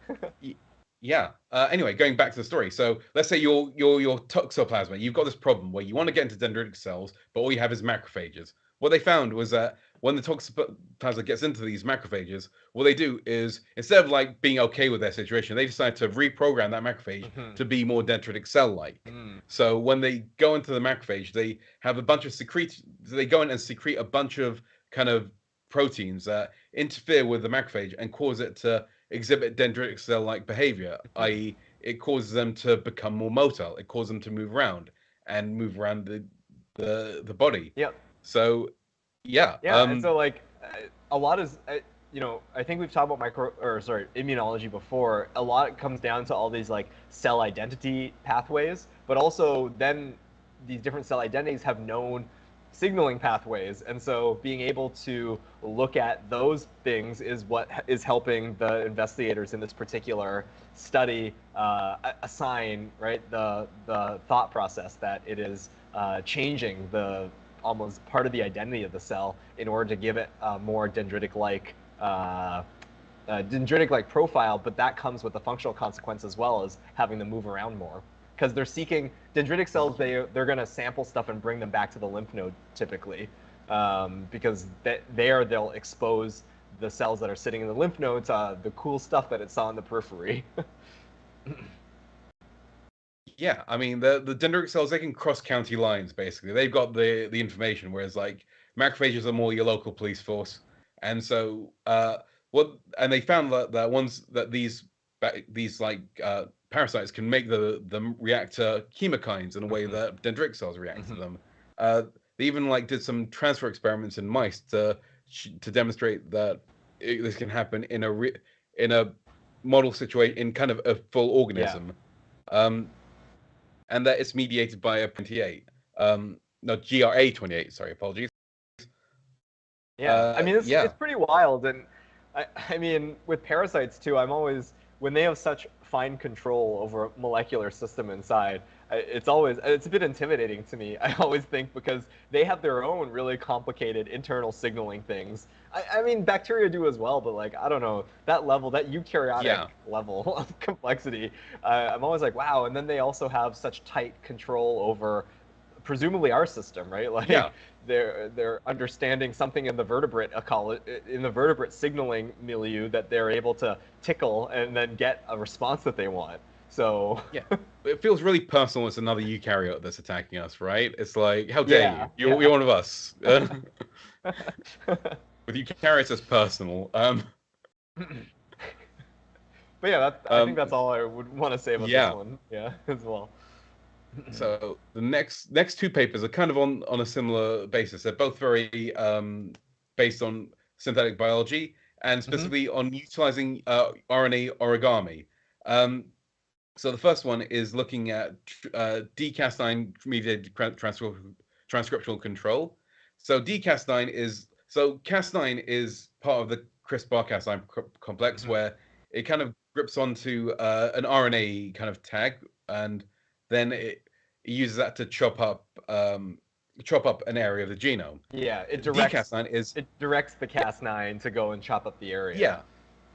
yeah. Anyway, going back to the story. So let's say your toxoplasma. You've got this problem where you want to get into dendritic cells, but all you have is macrophages. What they found was that when the toxoplasma gets into these macrophages, what they do is instead of like being okay with their situation, they decide to reprogram that macrophage to be more dendritic cell-like. So when they go into the macrophage, they have a bunch of secrete. They go in and secrete a bunch of kind of proteins that interfere with the macrophage and cause it to exhibit dendritic cell-like behavior, i.e., it causes them to become more motile. It causes them to move around the body. Yep. So yeah, Yeah, and so like a lot is I think we've talked about immunology before. A lot comes down to all these like cell identity pathways, but also then these different cell identities have known signaling pathways, and so being able to look at those things is what is helping the investigators in this particular study assign the thought process that it is changing the almost part of the identity of the cell in order to give it a more dendritic-like profile, but that comes with the functional consequence as well as having them move around more. Because they're seeking dendritic cells, they're going to sample stuff and bring them back to the lymph node typically, because they'll expose the cells that are sitting in the lymph nodes the cool stuff that it saw in the periphery. yeah. I mean, the dendritic cells, they can cross county lines. Basically, they've got the information, whereas like macrophages are more your local police force. And so and they found that ones that these like parasites can make them react to chemokines in a way that dendritic cells react to them. Uh, they even like did some transfer experiments in mice to demonstrate that this can happen in a model situation in kind of a full organism. And that it's mediated by a 28. No, GRA28. Sorry, apologies. Yeah, I mean Yeah, it's pretty wild, and I mean with parasites too. I'm always when they have such fine control over a molecular system inside. It's a bit intimidating to me. I always think because they have their own really complicated internal signaling things. I mean bacteria do as well, but like I don't know that level, that eukaryotic yeah, level of complexity. I'm always like wow, and then they also have such tight control over presumably our system, right? Like Yeah. they're understanding something in the vertebrate signaling milieu that they're able to tickle and then get a response that they want. So Yeah. It feels really personal. It's another eukaryote that's attacking us, right? It's like, how dare yeah, you? You're, yeah. you're one of us. With eukaryotes, it's personal. But yeah, I think that's Um, all I would want to say about this yeah. one. Yeah, as well. So the next two papers are kind of on a similar basis. They're both very based on synthetic biology and Hmm. specifically on utilizing RNA origami. Um, so the first one is looking at D-Cas9 mediated transcriptional control. So Cas9 is part of the CRISPR-Cas9 complex Hmm. where it kind of grips onto an RNA kind of tag, and then it uses that to chop up an area of the genome. Yeah, D-Cas9 is it directs the Cas9 to go and chop up the area. yeah,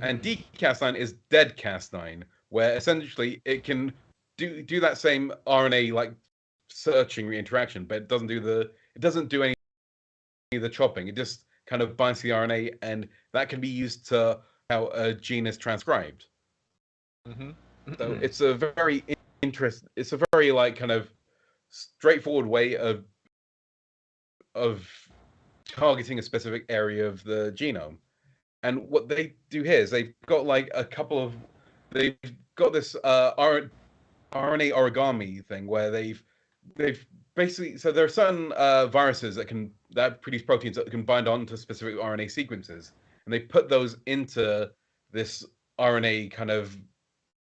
and D-Cas9 is dead Cas9, where essentially it can do that same RNA like searching interaction, but it doesn't do any of the chopping. It just kind of binds to the RNA, and that can be used to how a gene is transcribed. Hmm. So it's a very It's a very like kind of straightforward way of targeting a specific area of the genome. And what they do here is they've got this RNA origami thing where they've basically, so there are certain viruses that produce proteins that can bind onto specific RNA sequences, and they put those into this RNA kind of.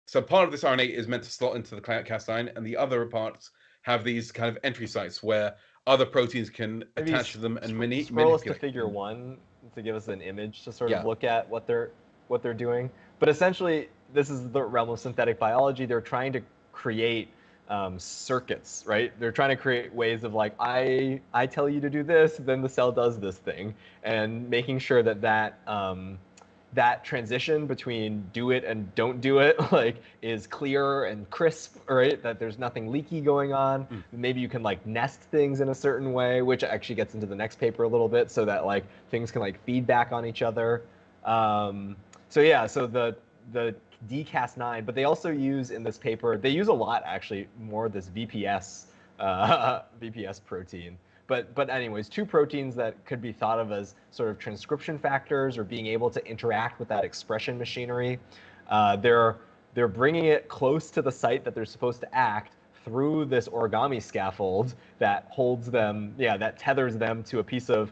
So part of this RNA is meant to slot into the Cas9, and the other parts have these kind of entry sites where other proteins can Maybe attach to them and scroll us to manipulate figure them. one to give us an image to sort of Yeah, look at what they're doing. But essentially, this is the realm of synthetic biology. They're trying to create circuits, right? They're trying to create ways of like I tell you to do this, then the cell does this thing, and making sure that transition between do it and don't do it like is clear and crisp, right? That there's nothing leaky going on. mm. Maybe you can like nest things in a certain way, which actually gets into the next paper a little bit, so that like things can like feedback on each other. So yeah, so the DCAS9, but they also use in this paper, they use a lot actually more this VPS VPS protein. But anyways, two proteins that could be thought of as sort of transcription factors or being able to interact with that expression machinery. They're bringing it close to the site that they're supposed to act through this origami scaffold that holds them, yeah, that tethers them to a piece of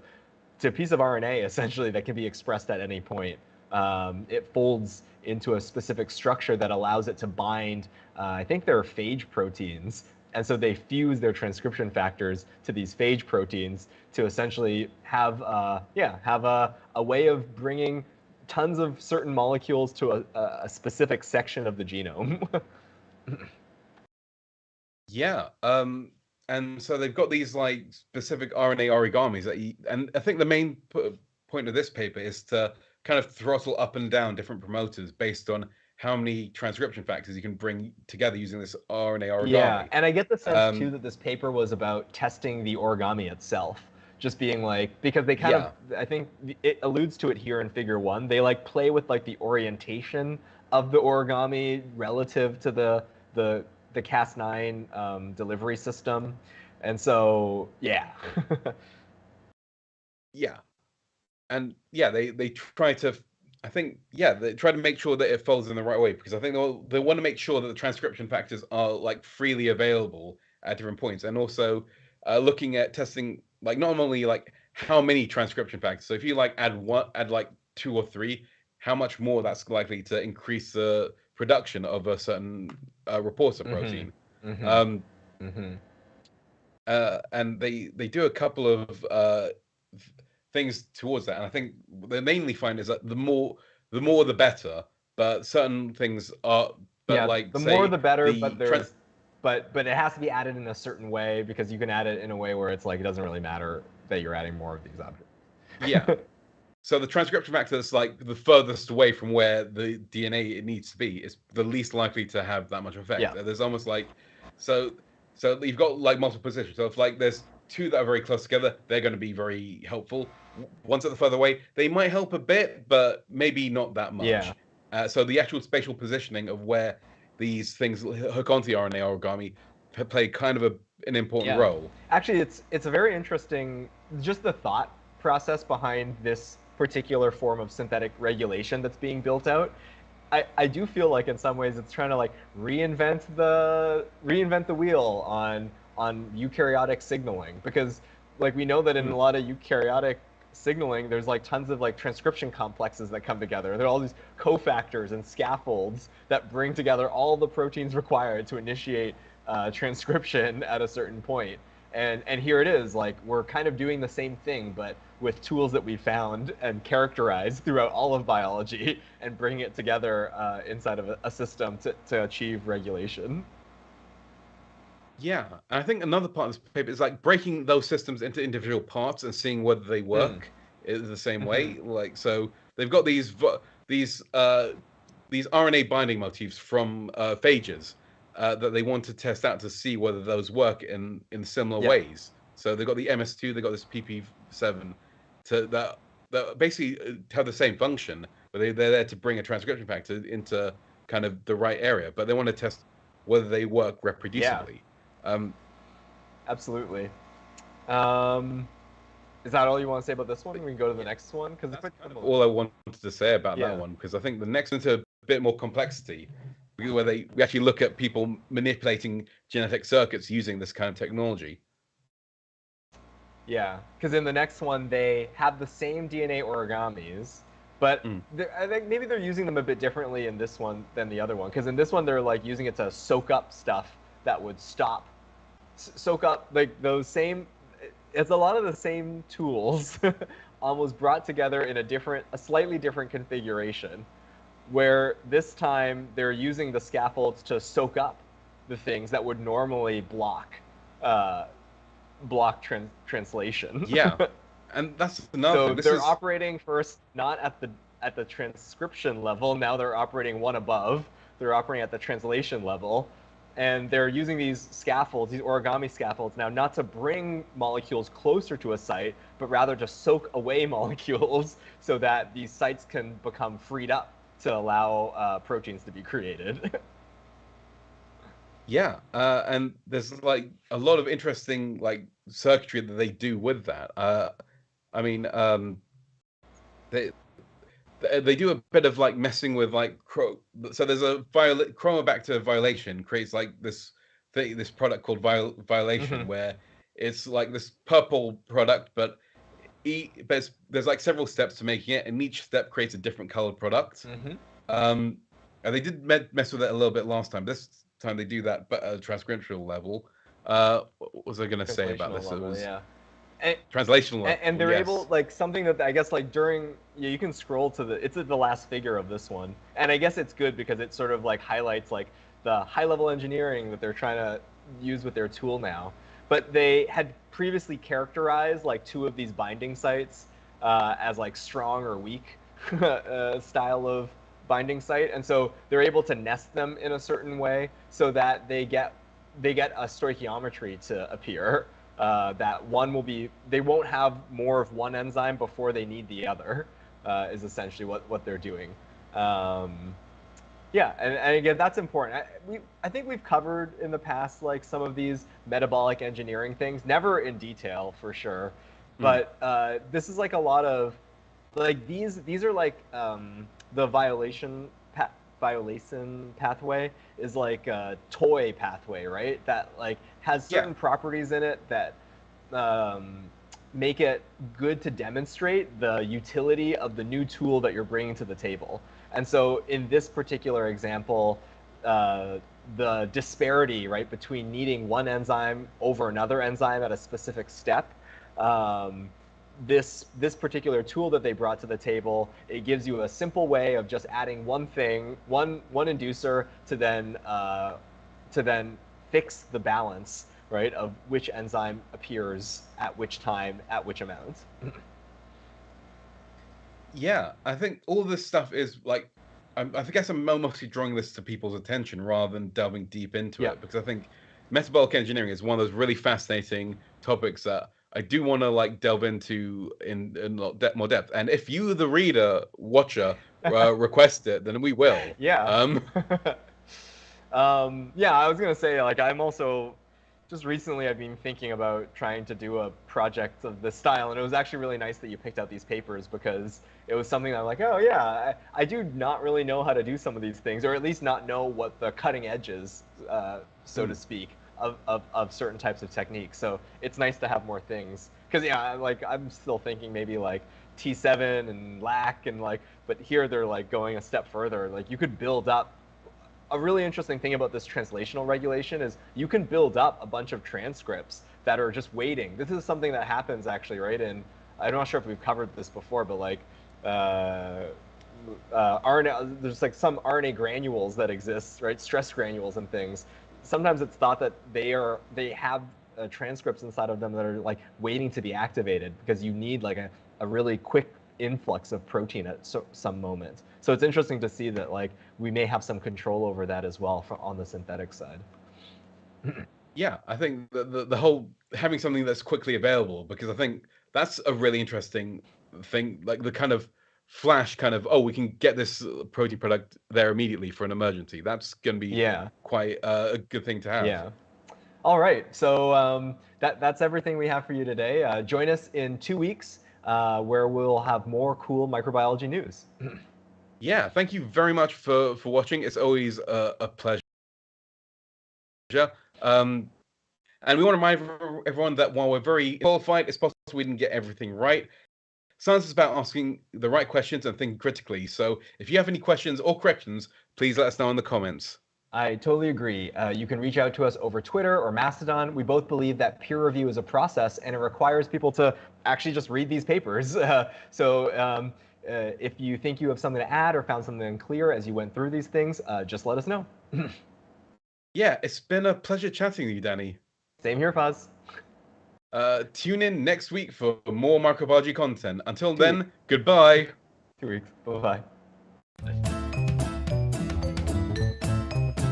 RNA essentially that can be expressed at any point. It folds into a specific structure that allows it to bind. I think they're phage proteins, and so they fuse their transcription factors to these phage proteins to essentially have a way of bringing tons of certain molecules to a specific section of the genome. Yeah. And so they've got these like specific RNA origamis and I think the main point of this paper is to kind of throttle up and down different promoters based on how many transcription factors you can bring together using this RNA Yeah, origami. and I get the sense too Um, that this paper was about testing the origami itself. Just being like, because they kind of, yeah, I think it alludes to it here in figure one. They like play with like the orientation of the origami relative to the Cas9 delivery system. And so, yeah. yeah, and yeah, they try to. I think they try to make sure that it folds in the right way because I think they want to make sure that the transcription factors are like freely available at different points, and also looking at testing like not only like how many transcription factors. So if you like add like two or three, how much more that's likely to increase the production of a certain reporter Mm-hmm. protein. Mm-hmm. Um, Mm-hmm. and they do a couple of things towards that, and I think they mainly find is that the more the better, but certain things are, but Yeah, like the more say the better, the but it has to be added in a certain way because you can add it in a way where it's like it doesn't really matter that you're adding more of these yeah, objects. so the transcription factor that's like the furthest away from where the DNA it needs to be is the least likely to have that much effect. Yeah. There's almost like so So you've got like multiple positions. So if like there's two that are very close together, they're going to be very helpful. Ones at the further away, they might help a bit, but maybe not that Yeah. much. So the actual spatial positioning of where these things hook onto the RNA origami play kind of an important Yeah. role. Actually, it's a very interesting, just the thought process behind this particular form of synthetic regulation that's being built out. I do feel like in some ways it's trying to like reinvent the wheel on eukaryotic signaling, because like we know that in a lot of eukaryotic signaling there's like tons of like transcription complexes that come together. There are all these cofactors and scaffolds that bring together all the proteins required to initiate transcription at a certain point. And here it is, like we're kind of doing the same thing, but with tools that we found and characterized throughout all of biology, and bring it together inside of a system to achieve regulation. Yeah, and I think another part of this paper is like breaking those systems into individual parts and seeing whether they work in the same way. Like, so they've got these RNA binding motifs from phages that they want to test out to see whether those work in similar Yeah. ways. So they've got the MS2, they've got this PP7 that basically have the same function, but they're there to bring a transcription factor into kind of the right area. But they want to test whether they work Yeah, reproducibly. absolutely. Is that all you want to say about this one? We can go to the next one, because That's kind of all I wanted to say about Yeah. that one, because I think the next one's a bit more complexity, where we actually look at people manipulating genetic circuits using this kind of technology. Yeah, because in the next one they have the same DNA origamis, but I think maybe they're using them a bit differently in this one than the other one. Because in this one they're like using it to soak up stuff that would soak up like those same. It's a lot of the same tools, almost brought together in a slightly different configuration, where this time they're using the scaffolds to soak up the things that would normally uh, block translation. Yeah, and that's another So thing. This they're is operating first not at the transcription level. Now they're operating one above. They're operating at the translation level, and they're using these scaffolds, these origami scaffolds, now not to bring molecules closer to a site, but rather to soak away molecules so that these sites can become freed up to allow proteins to be created. yeah, and there's like a lot of interesting like circuitry that they do with that. I mean, they they do a bit of like messing with like so there's a Chromobacter violation creates like this product called violation where it's like this purple product, but there's like several steps to making it, and each step creates a different colored product. And they did mess with it a little bit last time. This time they do that, but at a transcriptional level. What was I going to say about this? Level, It was yeah. And, translational level. and they're able, Yes. like, something that I guess like during, yeah, you can scroll to it's at the last figure of this one, and I guess it's good because it sort of like highlights like the high level engineering that they're trying to use with their tool now. But they had previously characterized like two of these binding sites as like strong or weak style of binding site, and so they're able to nest them in a certain way so that they get a stoichiometry to appear. That one will be, they won't have more of one enzyme before they need the other, is essentially what they're doing. Yeah, and again, that's important. I think we've covered in the past like some of these metabolic engineering things, never in detail for sure, but this is like a lot of like these are like the violation pathway is like a toy pathway, right? That like has certain properties in it that make it good to demonstrate the utility of the new tool that you're bringing to the table. And so in this particular example, the disparity, right, between needing one enzyme over another enzyme at a specific step, this particular tool that they brought to the table, it gives you a simple way of just adding one thing, one inducer to then fix the balance, right, of which enzyme appears at which time at which amount. Yeah, I think all this stuff is like, I guess I'm mostly drawing this to people's attention rather than delving deep into Yeah. it, because I think metabolic engineering is one of those really fascinating topics that I do want to like delve into in more depth. And if you, the reader, watcher, request it, then we will. Yeah. Yeah, I was gonna say, like, I'm also just recently I've been thinking about trying to do a project of this style, and it was actually really nice that you picked out these papers because it was something that I'm like, oh yeah, I do not really know how to do some of these things, or at least not know what the cutting edge is, so to speak, of certain types of techniques. So it's nice to have more things. Because yeah, like I'm still thinking maybe like T7 and LAC and like, but here they're like going a step further. Like you could build up. A really interesting thing about this translational regulation is you can build up a bunch of transcripts that are just waiting. This is something that happens actually, right? And I'm not sure if we've covered this before, but like RNA, there's like some RNA granules that exist, right? Stress granules and things. Sometimes it's thought that they have transcripts inside of them that are like waiting to be activated because you need like a really quick influx of protein at some moment. So it's interesting to see that like we may have some control over that as well on the synthetic side. Yeah, I think the whole having something that's quickly available, because I think that's a really interesting thing, like the kind of flash kind of, oh, we can get this protein product there immediately for an emergency. That's going to be quite a good thing to have. Yeah. All right. So that's everything we have for you today. Join us in 2 weeks where we'll have more cool microbiology news. Yeah, thank you very much for watching. It's always a pleasure. And we want to remind everyone that while we're very qualified, it's possible we didn't get everything right. Science is about asking the right questions and thinking critically. So if you have any questions or corrections, please let us know in the comments. I totally agree. You can reach out to us over Twitter or Mastodon. We both believe that peer review is a process and it requires people to actually just read these papers. So if you think you have something to add or found something unclear as you went through these things, just let us know. Yeah, it's been a pleasure chatting with you, Danny. Same here, Fuzz. Tune in next week for more microbiology content. Until then, goodbye. 2 weeks. Bye-bye.